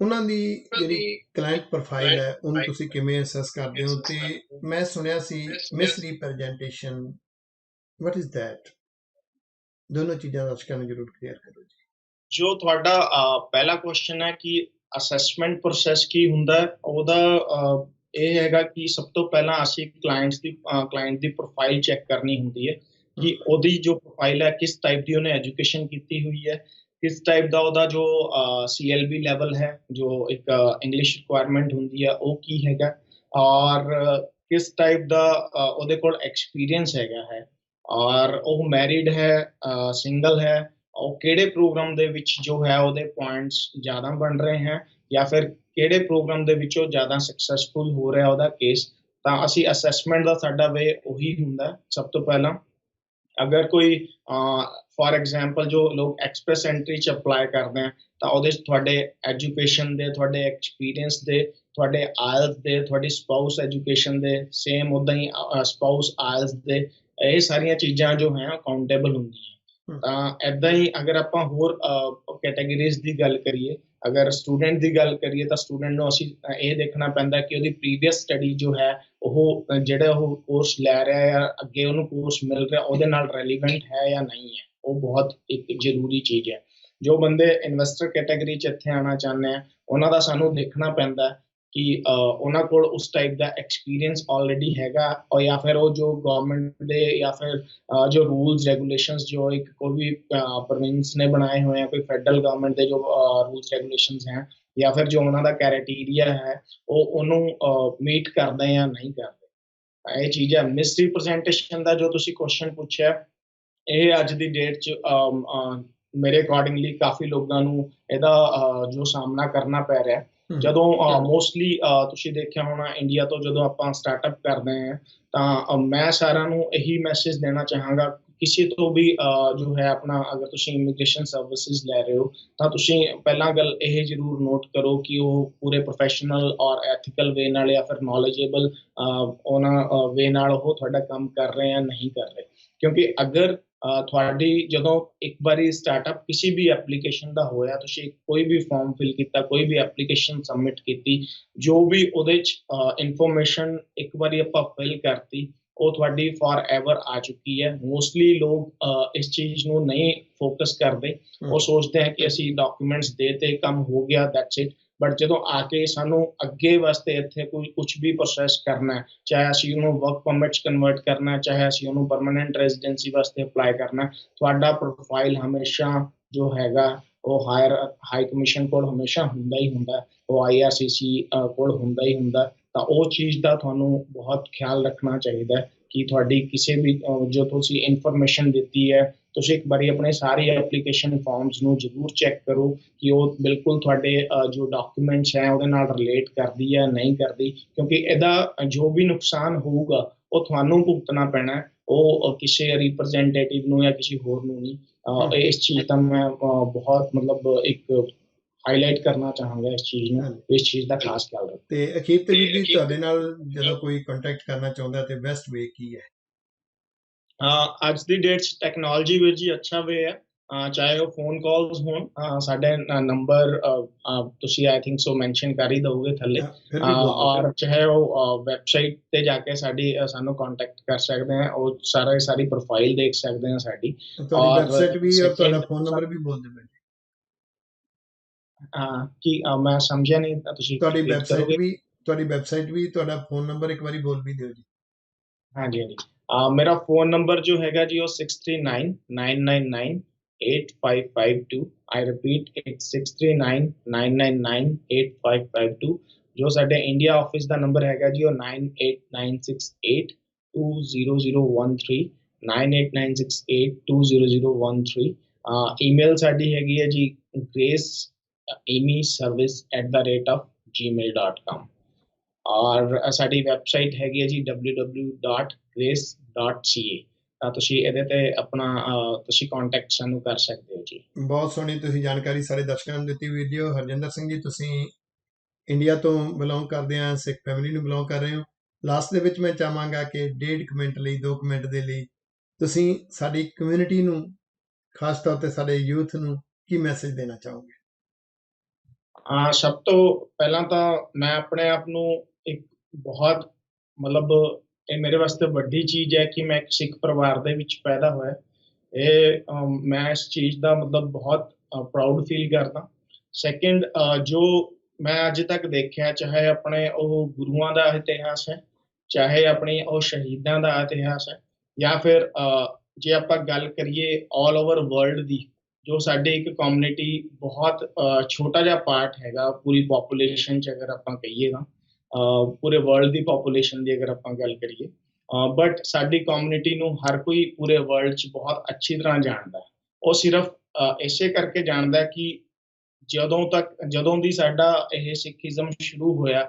Speaker 1: ਉਹਨਾਂ ਦੀ ਜਿਹੜੀ ਕਲਾਇੰਟ ਪ੍ਰੋਫਾਈਲ ਹੈ ਉਹਨੂੰ ਤੁਸੀਂ ਕਿਵੇਂ ਅਸੈਸ ਕਰਦੇ ਹੋ? ਤੇ ਮੈਂ ਸੁਣਿਆ ਸੀ misrepresentation, what is that? ਦੋਨੋਂ ਚੀਜ਼ਾਂ ਦਰਸ਼ਕਾਂ ਨੂੰ ਜ਼ਰੂਰ ਕਲੀਅਰ ਕਰੋ ਜੀ।
Speaker 2: ਜੋ ਤੁਹਾਡਾ ਪਹਿਲਾ ਕੁਐਸਚਨ ਹੈ ਕਿ ਅਸੈਸਮੈਂਟ ਪ੍ਰੋਸੈਸ ਕੀ ਹੁੰਦਾ, ਉਹਦਾ ਇਹ ਹੈਗਾ ਕਿ ਸਭ ਤੋਂ ਪਹਿਲਾਂ ਅਸੀਂ ਕਲਾਇੰਟ ਦੀ ਪ੍ਰੋਫਾਈਲ ਚੈੱਕ ਕਰਨੀ ਹੁੰਦੀ ਹੈ ਕਿ ਉਹਦੀ ਜੋ ਪ੍ਰੋਫਾਈਲ ਹੈ ਕਿਸ ਟਾਈਪ ਦੀ ਉਹਨੇ ਐਜੂਕੇਸ਼ਨ ਕੀਤੀ ਹੋਈ ਹੈ, ਕਿਸ ਟਾਈਪ ਦਾ ਉਹਦਾ ਜੋ CLB ਲੈਵਲ ਹੈ, ਜੋ ਇੱਕ ਇੰਗਲਿਸ਼ ਰਿਕੁਆਇਰਮੈਂਟ ਹੁੰਦੀ ਹੈ ਉਹ ਕੀ ਹੈਗਾ, ਔਰ ਕਿਸ ਟਾਈਪ ਦਾ ਉਹਦੇ ਕੋਲ ਐਕਸਪੀਰੀਅੰਸ ਹੈਗਾ ਹੈ, ਔਰ ਉਹ ਮੈਰਿਡ ਹੈ, ਸਿੰਗਲ ਹੈ, ਉਹ ਕਿਹੜੇ ਪ੍ਰੋਗਰਾਮ ਦੇ ਵਿੱਚ ਜੋ ਹੈ ਉਹਦੇ ਪੁਆਇੰਟਸ ਜ਼ਿਆਦਾ ਬਣ ਰਹੇ ਹੈ, ਜਾਂ ਫਿਰ ਕਿਹੜੇ ਪ੍ਰੋਗਰਾਮ ਦੇ ਵਿੱਚ ਉਹ ਜ਼ਿਆਦਾ ਸਕਸੈਸਫੁਲ ਹੋ ਰਿਹਾ ਉਹਦਾ ਕੇਸ। ਤਾਂ ਅਸੀਂ ਅਸੈਸਮੈਂਟ ਦਾ ਸਾਡਾ ਵੇ ਉਹੀ ਹੁੰਦਾ ਸਭ ਤੋਂ ਪਹਿਲਾਂ। ਅਗਰ ਕੋਈ ਫॉर एग्जांपल ਜੋ ਲੋਕ ਐਕਸਪ੍ਰੈਸ ਐਂਟਰੀ ਚ ਅਪਲਾਈ ਕਰਦੇ ਆ ਤਾਂ ਉਹਦੇ ਚ ਤੁਹਾਡੇ ਐਜੂਕੇਸ਼ਨ ਦੇ, ਤੁਹਾਡੇ ਐਕਸਪੀਰੀਅੰਸ ਦੇ, ਤੁਹਾਡੇ ਆਇਲਸ ਦੇ, ਤੁਹਾਡੀ ਸਪਾਊਸ ਐਜੂਕੇਸ਼ਨ ਦੇ, ਸੇਮ ਉਦਾਂ ਹੀ ਸਪਾਊਸ ਆਇਲਸ ਦੇ, ਇਹ ਸਾਰੀਆਂ ਚੀਜ਼ਾਂ ਜੋ ਹੈ ਅਕਾਊਂਟੇਬਲ ਹੁੰਦੀਆਂ। ਤਾਂ ਏਦਾਂ ਹੀ ਅਗਰ ਆਪਾਂ ਹੋਰ ਕੈਟਾਗਰੀਜ਼ ਦੀ ਗੱਲ ਕਰੀਏ, ਅਗਰ ਸਟੂਡੈਂਟ ਦੀ ਗੱਲ ਕਰੀਏ ਤਾਂ ਸਟੂਡੈਂਟ ਨੂੰ ਅਸੀਂ ਇਹ ਦੇਖਣਾ ਪੈਂਦਾ ਕਿ ਉਹਦੀ ਪ੍ਰੀਵੀਅਸ ਸਟੱਡੀ ਜੋ ਹੈ ਉਹ ਜਿਹੜਾ ਉਹ ਕੋਰਸ ਲੈ ਰਿਹਾ ਜਾਂ ਅੱਗੇ ਉਹਨੂੰ ਕੋਰਸ ਮਿਲ ਰਿਹਾ ਉਹਦੇ ਨਾਲ ਰੈਲੀਵੈਂਟ ਹੈ ਜਾਂ ਨਹੀਂ ਹੈ, ਉਹ ਬਹੁਤ ਇੱਕ ਜ਼ਰੂਰੀ ਚੀਜ਼ ਹੈ। ਜੋ ਬੰਦੇ ਇਨਵੈਸਟਰ ਕੈਟਾਗਰੀ 'ਚ ਇੱਥੇ ਆਉਣਾ ਚਾਹੁੰਦੇ ਆ ਉਹਨਾਂ ਦਾ ਸਾਨੂੰ ਦੇਖਣਾ ਪੈਂਦਾ ਕਿ ਉਹਨਾਂ ਕੋਲ ਉਸ ਟਾਈਪ ਦਾ ਐਕਸਪੀਰੀਅੰਸ ਆਲਰੇਡੀ ਹੈਗਾ, ਔਰ ਜਾਂ ਫਿਰ ਉਹ ਜੋ ਗਵਰਨਮੈਂਟ ਦੇ ਜਾਂ ਫਿਰ ਜੋ ਰੂਲਸ ਰੈਗੂਲੇਸ਼ਨਸ ਜੋ ਇੱਕ ਕੋਈ ਵੀ ਪ੍ਰੋਵਿੰਸ ਨੇ ਬਣਾਏ ਹੋਏ ਆ, ਕੋਈ ਫੈਡਰਲ ਗਵਰਨਮੈਂਟ ਦੇ ਜੋ ਰੂਲਸ ਰੈਗੂਲੇਸ਼ਨਸ ਹੈ ਜਾਂ ਫਿਰ ਜੋ ਉਹਨਾਂ ਦਾ ਕ੍ਰਾਈਟੇਰੀਆ ਹੈ ਉਹ ਉਹਨੂੰ ਮੀਟ ਕਰਦੇ ਜਾਂ ਨਹੀਂ ਕਰਦੇ। ਇਹ ਚੀਜ਼ ਹੈ। ਮਿਸ ਰਿਪਰੈਜ਼ੈਂਟੇਸ਼ਨ ਦਾ ਜੋ ਤੁਸੀਂ ਕੁਐਸਚਨ ਪੁੱਛਿਆ, ਇਹ ਅੱਜ ਦੀ ਡੇਟ 'ਚ ਮੇਰੇ ਅਕੋਰਡਿੰਗਲੀ ਕਾਫੀ ਲੋਕਾਂ ਨੂੰ ਇਹਦਾ ਜੋ ਸਾਹਮਣਾ ਕਰਨਾ ਪੈ ਰਿਹਾ। ਜਦੋਂ ਮੋਸਟਲੀ ਤੁਸੀਂ ਦੇਖਿਆ ਹੋਣਾ ਇੰਡੀਆ ਤੋਂ ਜਦੋਂ ਆਪਾਂ ਸਟਾਰਟਅਪ ਕਰਦੇ ਹਾਂ ਤਾਂ ਮੈਂ ਸਾਰਿਆਂ ਨੂੰ ਇਹੀ ਮੈਸੇਜ ਦੇਣਾ ਚਾਹਾਂਗਾ, ਕਿਸੇ ਤੋਂ ਵੀ ਜੋ ਹੈ ਆਪਣਾ ਅਗਰ ਤੁਸੀਂ ਇਮੀਗ੍ਰੇਸ਼ਨ ਸਰਵਿਸਿਜ਼ ਲੈ ਰਹੇ ਹੋ ਤਾਂ ਤੁਸੀਂ ਪਹਿਲਾਂ ਗੱਲ ਇਹ ਜ਼ਰੂਰ ਨੋਟ ਕਰੋ ਕਿ ਉਹ ਪੂਰੇ ਪ੍ਰੋਫੈਸ਼ਨਲ ਔਰ ਐਥੀਕਲ ਵੇ ਨਾਲ ਜਾਂ ਫਿਰ ਨੌਲੇਜੇਬਲ ਉਹਨਾਂ ਵੇ ਨਾਲ ਉਹ ਤੁਹਾਡਾ ਕੰਮ ਕਰ ਰਹੇ ਜਾਂ ਨਹੀਂ ਕਰ ਰਹੇ। ਕਿਉਂਕਿ ਅਗਰ ਤੁਹਾਡੀ ਜਦੋਂ ਇੱਕ ਵਾਰੀ ਸਟਾਰਟਅਪ ਕਿਸੇ ਵੀ ਐਪਲੀਕੇਸ਼ਨ ਦਾ ਹੋਇਆ, ਤੁਸੀਂ ਕੋਈ ਵੀ ਫਾਰਮ ਫਿਲ ਕੀਤਾ, ਕੋਈ ਵੀ ਐਪਲੀਕੇਸ਼ਨ ਸਬਮਿਟ ਕੀਤੀ, ਜੋ ਵੀ ਉਹਦੇ 'ਚ ਇਨਫੋਰਮੇਸ਼ਨ ਇੱਕ ਵਾਰੀ ਆਪਾਂ ਫਿਲ ਕਰਤੀ ਉਹ ਤੁਹਾਡੀ ਫॉर ਐਵਰ ਆ ਚੁੱਕੀ ਹੈ। ਮੋਸਟਲੀ ਲੋਕ ਇਸ ਚੀਜ਼ ਨੂੰ ਨਹੀਂ ਫੋਕਸ ਕਰਦੇ, ਉਹ ਸੋਚਦੇ ਹੈ ਕਿ ਅਸੀਂ ਡਾਕੂਮੈਂਟਸ ਦੇ ਤੇ ਕੰਮ ਹੋ ਗਿਆ, ਦੈਟਸ ਇਟ। ਬਟ ਜਦੋਂ ਆ ਕੇ ਸਾਨੂੰ ਅੱਗੇ ਵਾਸਤੇ ਇੱਥੇ ਕੋਈ ਕੁਛ ਵੀ ਪ੍ਰੋਸੈਸ ਕਰਨਾ, ਚਾਹੇ ਅਸੀਂ ਉਹਨੂੰ ਵਰਕ ਪਰਮਿਟ 'ਚ ਕਨਵਰਟ ਕਰਨਾ, ਚਾਹੇ ਅਸੀਂ ਉਹਨੂੰ ਪਰਮਾਨੈਂਟ ਰੈਜ਼ੀਡੈਂਸੀ ਵਾਸਤੇ ਅਪਲਾਈ ਕਰਨਾ, ਤੁਹਾਡਾ ਪ੍ਰੋਫਾਈਲ ਹਮੇਸ਼ਾ ਜੋ ਹੈਗਾ ਉਹ ਹਾਈ ਕਮਿਸ਼ਨ ਕੋਲ ਹਮੇਸ਼ਾ ਹੁੰਦਾ ਹੀ ਹੁੰਦਾ, ਉਹ IRCC ਕੋਲ ਹੁੰਦਾ ਹੀ ਹੁੰਦਾ। ਤਾਂ ਉਹ ਚੀਜ਼ ਦਾ ਤੁਹਾਨੂੰ ਬਹੁਤ ਖਿਆਲ ਰੱਖਣਾ ਚਾਹੀਦਾ ਕਿ ਤੁਹਾਡੀ ਕਿਸੇ ਵੀ ਜੋ ਤੁਸੀਂ ਇਨਫੋਰਮੇਸ਼ਨ ਦਿੱਤੀ ਹੈ, ਤੁਸੀਂ ਇੱਕ ਵਾਰੀ ਆਪਣੇ ਸਾਰੇ ਐਪਲੀਕੇਸ਼ਨ ਫਾਰਮਸ ਨੂੰ ਜ਼ਰੂਰ ਚੈੱਕ ਕਰੋ ਕਿ ਉਹ ਬਿਲਕੁਲ ਤੁਹਾਡੇ ਜੋ ਡਾਕੂਮੈਂਟਸ ਹੈ ਉਹਦੇ ਨਾਲ ਰਿਲੇਟ ਕਰਦੀ ਹੈ ਨਹੀਂ ਕਰਦੀ, ਕਿਉਂਕਿ ਇਹਦਾ ਜੋ ਵੀ ਨੁਕਸਾਨ ਹੋਊਗਾ ਉਹ ਤੁਹਾਨੂੰ ਭੁਗਤਣਾ ਪੈਣਾ, ਉਹ ਕਿਸੇ ਰਿਪਰੈਜ਼ੈਂਟੇਟਿਵ ਨੂੰ ਜਾਂ ਕਿਸੇ ਹੋਰ ਨੂੰ ਨਹੀਂ। ਇਸ ਚੀਜ਼ ਦਾ ਮੈਂ ਬਹੁਤ ਮਤਲਬ ਇੱਕ ਹਾਈਲਾਈਟ ਕਰਨਾ ਚਾਹਾਂਗਾ ਇਸ ਚੀਜ਼ ਨੂੰ, ਇਸ ਚੀਜ਼ ਦਾ ਖਾਸ ਖਿਆਲ ਰੱਖੋ।
Speaker 1: ਤੇ ਅਖੀਰ ਤੇ ਵੀ ਤੁਹਾਡੇ ਨਾਲ ਜਦੋਂ ਕੋਈ ਕੰਟੈਕਟ ਕਰਨਾ ਚਾਹੁੰਦਾ ਤੇ ਬੈਸਟ ਵੇ ਕੀ ਹੈ?
Speaker 2: ਅੱਜ ਦੀ ਡੇਟ 'ਚ ਟੈਕਨੋਲੋਜੀ ਵਿੱਚ ਹੀ ਅੱਛਾ ਵੇ ਹੈ, ਚਾਹੇ ਉਹ ਫੋਨ ਕਾਲਸ ਹੋਣ, ਸਾਡੇ ਨੰਬਰ ਤੁਸੀਂ ਆਈ ਥਿੰਕ ਸੋ ਮੈਂਸ਼ਨ ਕਰ ਹੀ ਦਓਗੇ ਥੱਲੇ, ਔਰ ਚਾਹੇ ਉਹ ਵੈਬਸਾਈਟ ਤੇ ਜਾ ਕੇ ਸਾਨੂੰ ਕੰਟੈਕਟ ਕਰ ਸਕਦੇ ਆ, ਉਹ ਸਾਰੀ ਪ੍ਰੋਫਾਈਲ ਦੇਖ ਸਕਦੇ ਆ ਸਾਡੀ।
Speaker 1: ਤੁਹਾਡੀ ਵੈਬਸਾਈਟ ਵੀ ਔਰ ਤੁਹਾਡਾ ਫੋਨ ਨੰਬਰ ਵੀ ਬੋਲ ਦਿਓ।
Speaker 2: ਕੀ ਮੈਂ ਸਮਝਿਆ ਨਹੀਂ, ਤੁਸੀਂ
Speaker 1: ਤੁਹਾਡੀ ਵੈਬਸਾਈਟ ਵੀ ਤੁਹਾਡਾ ਫੋਨ ਨੰਬਰ ਇੱਕ ਵਾਰੀ ਬੋਲ ਵੀ ਦਿਓ ਜੀ।
Speaker 2: ਹਾਂਜੀ ਹਾਂਜੀ, ਮੇਰਾ ਫੋਨ ਨੰਬਰ ਜੋ ਹੈਗਾ ਜੀ ਉਹ 6399998552। ਆਈ ਰਿਪੀਟ, ਇਟਸ 6399998552। ਜੋ ਸਾਡੇ ਇੰਡੀਆ ਆਫਿਸ ਦਾ ਨੰਬਰ ਹੈਗਾ ਜੀ ਉਹ 9896820013, 9896820013। ਈਮੇਲ ਸਾਡੀ ਹੈਗੀ ਹੈ ਜੀ graceamyservice@gmail.com, ਔਰ ਸਾਡੀ ਵੈਬਸਾਈਟ ਹੈਗੀ ਹੈ ਜੀ www.grace.ca। ਤਾਂ ਤੁਸੀਂ ਇਹਦੇ ਤੇ ਆਪਣਾ ਤੁਸੀਂ ਕੰਟੈਕਟ ਸਾਨੂੰ ਕਰ ਸਕਦੇ ਹੋ ਜੀ।
Speaker 1: ਬਹੁਤ ਸੋਹਣੀ ਤੁਸੀਂ ਜਾਣਕਾਰੀ ਸਾਰੇ ਦਰਸ਼ਕਾਂ ਨੂੰ ਦਿੱਤੀ ਵੀਰ ਜੀ। ਹਰਜਿੰਦਰ ਸਿੰਘ ਜੀ, ਤੁਸੀਂ ਇੰਡੀਆ ਤੋਂ ਬਿਲੋਂਗ ਕਰਦੇ ਆ, ਸਿੱਖ ਫੈਮਿਲੀ ਨੂੰ ਬਿਲੋਂਗ ਕਰ ਰਹੇ ਹੋ। ਲਾਸਟ ਦੇ ਵਿੱਚ ਮੈਂ ਚਾਹਾਂਗਾ ਕਿ 1.5 ਮਿੰਟ ਲਈ 2 ਮਿੰਟ ਦੇ ਲਈ ਤੁਸੀਂ ਸਾਡੀ ਕਮਿਊਨਿਟੀ ਨੂੰ, ਖਾਸ ਤੌਰ ਤੇ ਸਾਡੇ ਯੂਥ ਨੂੰ ਕੀ ਮੈਸੇਜ ਦੇਣਾ ਚਾਹੋਗੇ?
Speaker 2: ਸਭ ਤੋਂ ਪਹਿਲਾਂ ਤਾਂ ਮੈਂ ਆਪਣੇ ਆਪ ਨੂੰ ਇੱਕ ਬਹੁਤ ਮਤਲਬ ਇਹ ਮੇਰੇ ਵਾਸਤੇ ਵੱਡੀ ਚੀਜ਼ ਹੈ ਕਿ ਮੈਂ ਇੱਕ ਸਿੱਖ ਪਰਿਵਾਰ ਦੇ ਵਿੱਚ ਪੈਦਾ ਹੋਇਆ। ਇਹ ਮੈਂ ਇਸ ਚੀਜ਼ ਦਾ ਮਤਲਬ ਬਹੁਤ ਪ੍ਰਾਊਡ ਫੀਲ ਕਰਦਾ। ਸੈਕਿੰਡ, ਜੋ ਮੈਂ ਅੱਜ ਤੱਕ ਦੇਖਿਆ, ਚਾਹੇ ਆਪਣੇ ਉਹ ਗੁਰੂਆਂ ਦਾ ਇਤਿਹਾਸ ਹੈ, ਚਾਹੇ ਆਪਣੀ ਉਹ ਸ਼ਹੀਦਾਂ ਦਾ ਇਤਿਹਾਸ ਹੈ, ਜਾਂ ਫਿਰ ਜੇ ਆਪਾਂ ਗੱਲ ਕਰੀਏ ਆਲ ਓਵਰ ਵਰਲਡ ਦੀ, ਜੋ ਸਾਡੇ ਇੱਕ ਕਮਿਊਨਿਟੀ ਬਹੁਤ ਛੋਟਾ ਜਿਹਾ ਪਾਰਟ ਹੈਗਾ ਪੂਰੀ ਪੋਪੂਲੇਸ਼ਨ 'ਚ, ਅਗਰ ਆਪਾਂ ਕਹੀਏ ਤਾਂ ਪੂਰੇ ਵਰਲਡ ਦੀ ਪੋਪੂਲੇਸ਼ਨ ਦੀ ਅਗਰ ਆਪਾਂ ਗੱਲ ਕਰੀਏ, ਬਟ ਸਾਡੀ ਕਮਿਊਨਿਟੀ ਨੂੰ ਹਰ ਕੋਈ ਪੂਰੇ ਵਰਲਡ 'ਚ ਬਹੁਤ ਅੱਛੀ ਤਰ੍ਹਾਂ ਜਾਣਦਾ। ਉਹ ਸਿਰਫ ਇਸੇ ਕਰਕੇ ਜਾਣਦਾ ਕਿ ਜਦੋਂ ਦੀ ਸਾਡਾ ਇਹ ਸਿੱਖੀਜ਼ਮ ਸ਼ੁਰੂ ਹੋਇਆ,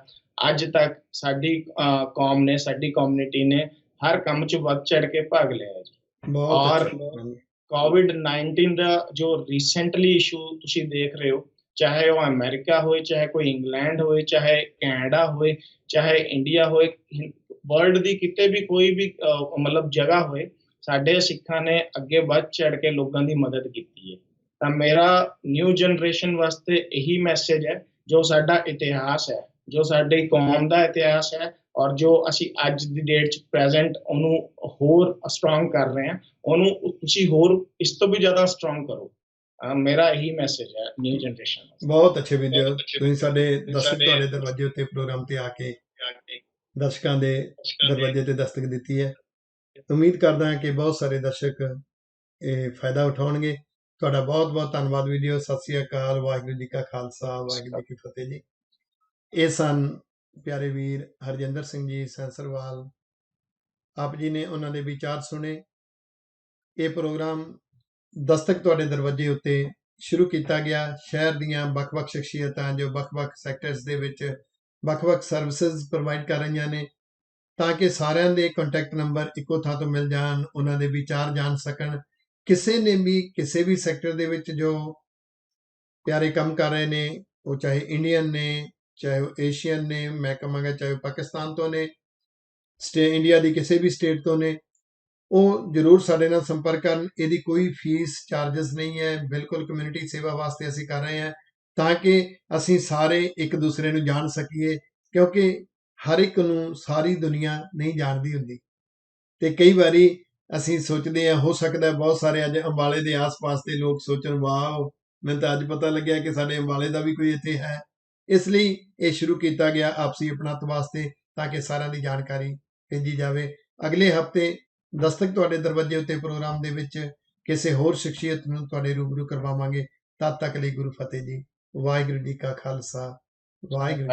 Speaker 2: ਅੱਜ ਤੱਕ ਸਾਡੀ ਕੌਮ ਨੇ, ਸਾਡੀ ਕਮਿਊਨਿਟੀ ਨੇ ਹਰ ਕੰਮ 'ਚ ਵੱਧ ਚੜ ਕੇ ਭਾਗ ਲਿਆ ਹੈ ਜੀ।
Speaker 1: ਬਹੁਤ
Speaker 2: ਔਰ
Speaker 1: ਅੱਛਾ।
Speaker 2: ਕੋਵਿਡ-19 ਦਾ ਜੋ ਰੀਸੈਂਟਲੀ ਇਸ਼ੂ ਤੁਸੀਂ ਦੇਖ ਰਹੇ ਹੋ, ਚਾਹੇ ਉਹ ਅਮਰੀਕਾ ਹੋਏ, ਚਾਹੇ ਕੋਈ ਇੰਗਲੈਂਡ ਹੋਏ, ਚਾਹੇ ਕੈਨੇਡਾ ਹੋਏ, ਚਾਹੇ ਇੰਡੀਆ ਹੋਏ, ਵਰਲਡ ਦੀ ਕਿਤੇ ਵੀ ਕੋਈ ਵੀ ਮਤਲਬ ਜਗ੍ਹਾ ਹੋਏ, ਸਾਡੇ ਸਿੱਖਾਂ ਨੇ ਅੱਗੇ ਵੱਧ ਚੜ ਕੇ ਲੋਕਾਂ ਦੀ ਮਦਦ ਕੀਤੀ ਹੈ। ਤਾਂ ਮੇਰਾ ਨਿਊ ਜਨਰੇਸ਼ਨ ਵਾਸਤੇ ਇਹੀ ਮੈਸੇਜ ਹੈ, ਜੋ ਸਾਡਾ ਇਤਿਹਾਸ ਹੈ, ਜੋ ਸਾਡੀ ਕੌਮ ਦਾ ਇਤਿਹਾਸ ਹੈ, ਔਰ ਜੋ ਅਸੀਂ ਅੱਜ ਦੀ ਡੇਟ 'ਚ ਪ੍ਰੈਜ਼ੈਂਟ ਉਹਨੂੰ ਹੋਰ ਸਟਰੋਂਗ ਕਰ ਰਹੇ ਹਾਂ, ਉਹਨੂੰ ਤੁਸੀਂ ਹੋਰ ਇਸ ਤੋਂ ਵੀ ਜ਼ਿਆਦਾ ਸਟਰੋਂਗ ਕਰੋ। ਮੇਰਾ ਇਹੀ ਮੈਸੇਜ ਹੈ ਨਿਊ ਜਨਰੇਸ਼ਨ ਵਾਸਤੇ।
Speaker 1: ਬਹੁਤ ਅੱਛੇ ਵੀਡੀਓ ਤੁਸੀਂ ਸਾਡੇ ਦਰਸ਼ਕ ਤੁਹਾਡੇ ਦਰਵਾਜ਼ੇ ਉੱਤੇ ਪ੍ਰੋਗਰਾਮ ਤੇ ਆ ਕੇ ਦਰਸ਼ਕਾਂ ਦੇ ਦਰਵਾਜ਼ੇ ਤੇ ਦਸਤਕ ਦਿੱਤੀ ਹੈ। ਉਮੀਦ ਕਰਦਾ ਹਾਂ ਕਿ ਬਹੁਤ ਸਾਰੇ ਦਰਸ਼ਕ ਇਹ ਫਾਇਦਾ ਉਠਾਉਣਗੇ। ਤੁਹਾਡਾ ਬਹੁਤ ਬਹੁਤ ਧੰਨਵਾਦ ਵੀਡੀਓ। ਸਤਿ ਸ੍ਰੀ ਅਕਾਲ। ਵਾਹਿਗੁਰੂ ਜੀ ਕਾ ਖਾਲਸਾ, ਵਾਹਿਗੁਰੂ ਜੀ ਕੀ ਫਤਿਹ ਜੀ। ਇਹ ਸਨ ਪਿਆਰੇ ਵੀਰ ਹਰਜਿੰਦਰ ਸਿੰਘ ਜੀ ਸੈਂਸਰਵਾਲ। ਆਪ ਜੀ ਨੇ ਉਹਨਾਂ ਦੇ ਵਿਚਾਰ ਸੁਣੇ। ਇਹ ਪ੍ਰੋਗਰਾਮ ਦਸਤਕ ਤੁਹਾਡੇ ਦਰਵਾਜ਼ੇ ਉੱਤੇ ਸ਼ੁਰੂ ਕੀਤਾ ਗਿਆ। ਸ਼ਹਿਰ ਦੀਆਂ ਵੱਖ-ਵੱਖ ਸ਼ਖਸੀਅਤਾਂ ਜੋ ਵੱਖ-ਵੱਖ ਸੈਕਟਰਸ ਦੇ ਵਿੱਚ ਵੱਖ-ਵੱਖ ਸਰਵਿਸਿਜ਼ ਪ੍ਰੋਵਾਈਡ ਕਰ ਰਹੀਆਂ ਨੇ, ਤਾਂ ਕਿ ਸਾਰਿਆਂ ਦੇ ਕੰਟੈਕਟ ਨੰਬਰ ਇੱਕੋ ਥਾਂ ਤੋਂ ਮਿਲ ਜਾਣ, ਉਹਨਾਂ ਦੇ ਵਿਚਾਰ ਜਾਣ ਸਕਣ। ਕਿਸੇ ਨੇ ਵੀ ਕਿਸੇ ਵੀ ਸੈਕਟਰ ਦੇ ਵਿੱਚ ਜੋ ਪਿਆਰੇ ਕੰਮ ਕਰ ਰਹੇ ਨੇ, ਉਹ ਚਾਹੇ ਇੰਡੀਅਨ ਨੇ, ਚਾਹੇ ਉਹ ਏਸ਼ੀਅਨ ਨੇ, ਮੈਂ ਕਹਾਂਗਾ ਚਾਹੇ ਉਹ ਪਾਕਿਸਤਾਨ ਤੋਂ ਨੇ, ਇੰਡੀਆ ਦੀ ਕਿਸੇ ਵੀ ਸਟੇਟ ਤੋਂ ਨੇ, ਉਹ ਜ਼ਰੂਰ ਸਾਡੇ ਨਾਲ ਸੰਪਰਕ ਕਰਨ। ਇਹਦੀ ਕੋਈ ਫੀਸ ਚਾਰजेस ਨਹੀਂ ਹੈ, ਬਿਲਕੁਲ ਕਮਿਊਨਿਟੀ ਸੇਵਾ ਵਾਸਤੇ ਅਸੀਂ ਕਰ ਰਹੇ ਹਾਂ, ਤਾਂ ਕਿ ਅਸੀਂ ਸਾਰੇ ਇੱਕ ਦੂਸਰੇ ਨੂੰ ਜਾਣ ਸਕੀਏ, ਕਿਉਂਕਿ ਹਰ ਇੱਕ ਨੂੰ ਸਾਰੀ ਦੁਨੀਆ ਨਹੀਂ ਜਾਣਦੀ ਹੁੰਦੀ। ਤੇ ਕਈ ਵਾਰੀ ਅਸੀਂ ਸੋਚਦੇ ਹਾਂ, ਹੋ ਸਕਦਾ ਬਹੁਤ ਸਾਰੇ ਅੱਜ ਅੰਬਾਲੇ ਦੇ ਆਸ-ਪਾਸ ਦੇ ਲੋਕ ਸੋਚਣ, ਵਾਓ, ਮੈਨੂੰ ਤਾਂ ਅੱਜ ਪਤਾ ਲੱਗਿਆ ਕਿ ਸਾਡੇ ਅੰਬਾਲੇ ਦਾ ਵੀ ਕੋਈ ਇੱਥੇ ਹੈ। ਇਸ ਲਈ ਇਹ ਸ਼ੁਰੂ ਕੀਤਾ ਗਿਆ ਆਪਸੀ ਅਪਣੱਤ ਵਾਸਤੇ, ਤਾਂ ਕਿ ਸਾਰਿਆਂ ਦੀ ਜਾਣਕਾਰੀ ਭੇਜੀ ਜਾਵੇ। ਅਗਲੇ ਹਫ਼ਤੇ ਦਸਤਕ ਤੁਹਾਡੇ ਦਰਵਾਜ਼ੇ ਉੱਤੇ ਪ੍ਰੋਗਰਾਮ ਦੇ ਵਿੱਚ ਕਿਸੇ ਹੋਰ ਸ਼ਖਸੀਅਤ ਨੂੰ ਤੁਹਾਡੇ ਰੂਬਰੂ ਕਰਵਾਵਾਂਗੇ। ਤਦ ਤੱਕ ਲਈ ਗੁਰੂ ਫਤਿਹ ਜੀ। ਵਾਹਿਗੁਰੂ ਜੀ ਕਾ ਖਾਲਸਾ, ਵਾਹਿਗੁਰੂ।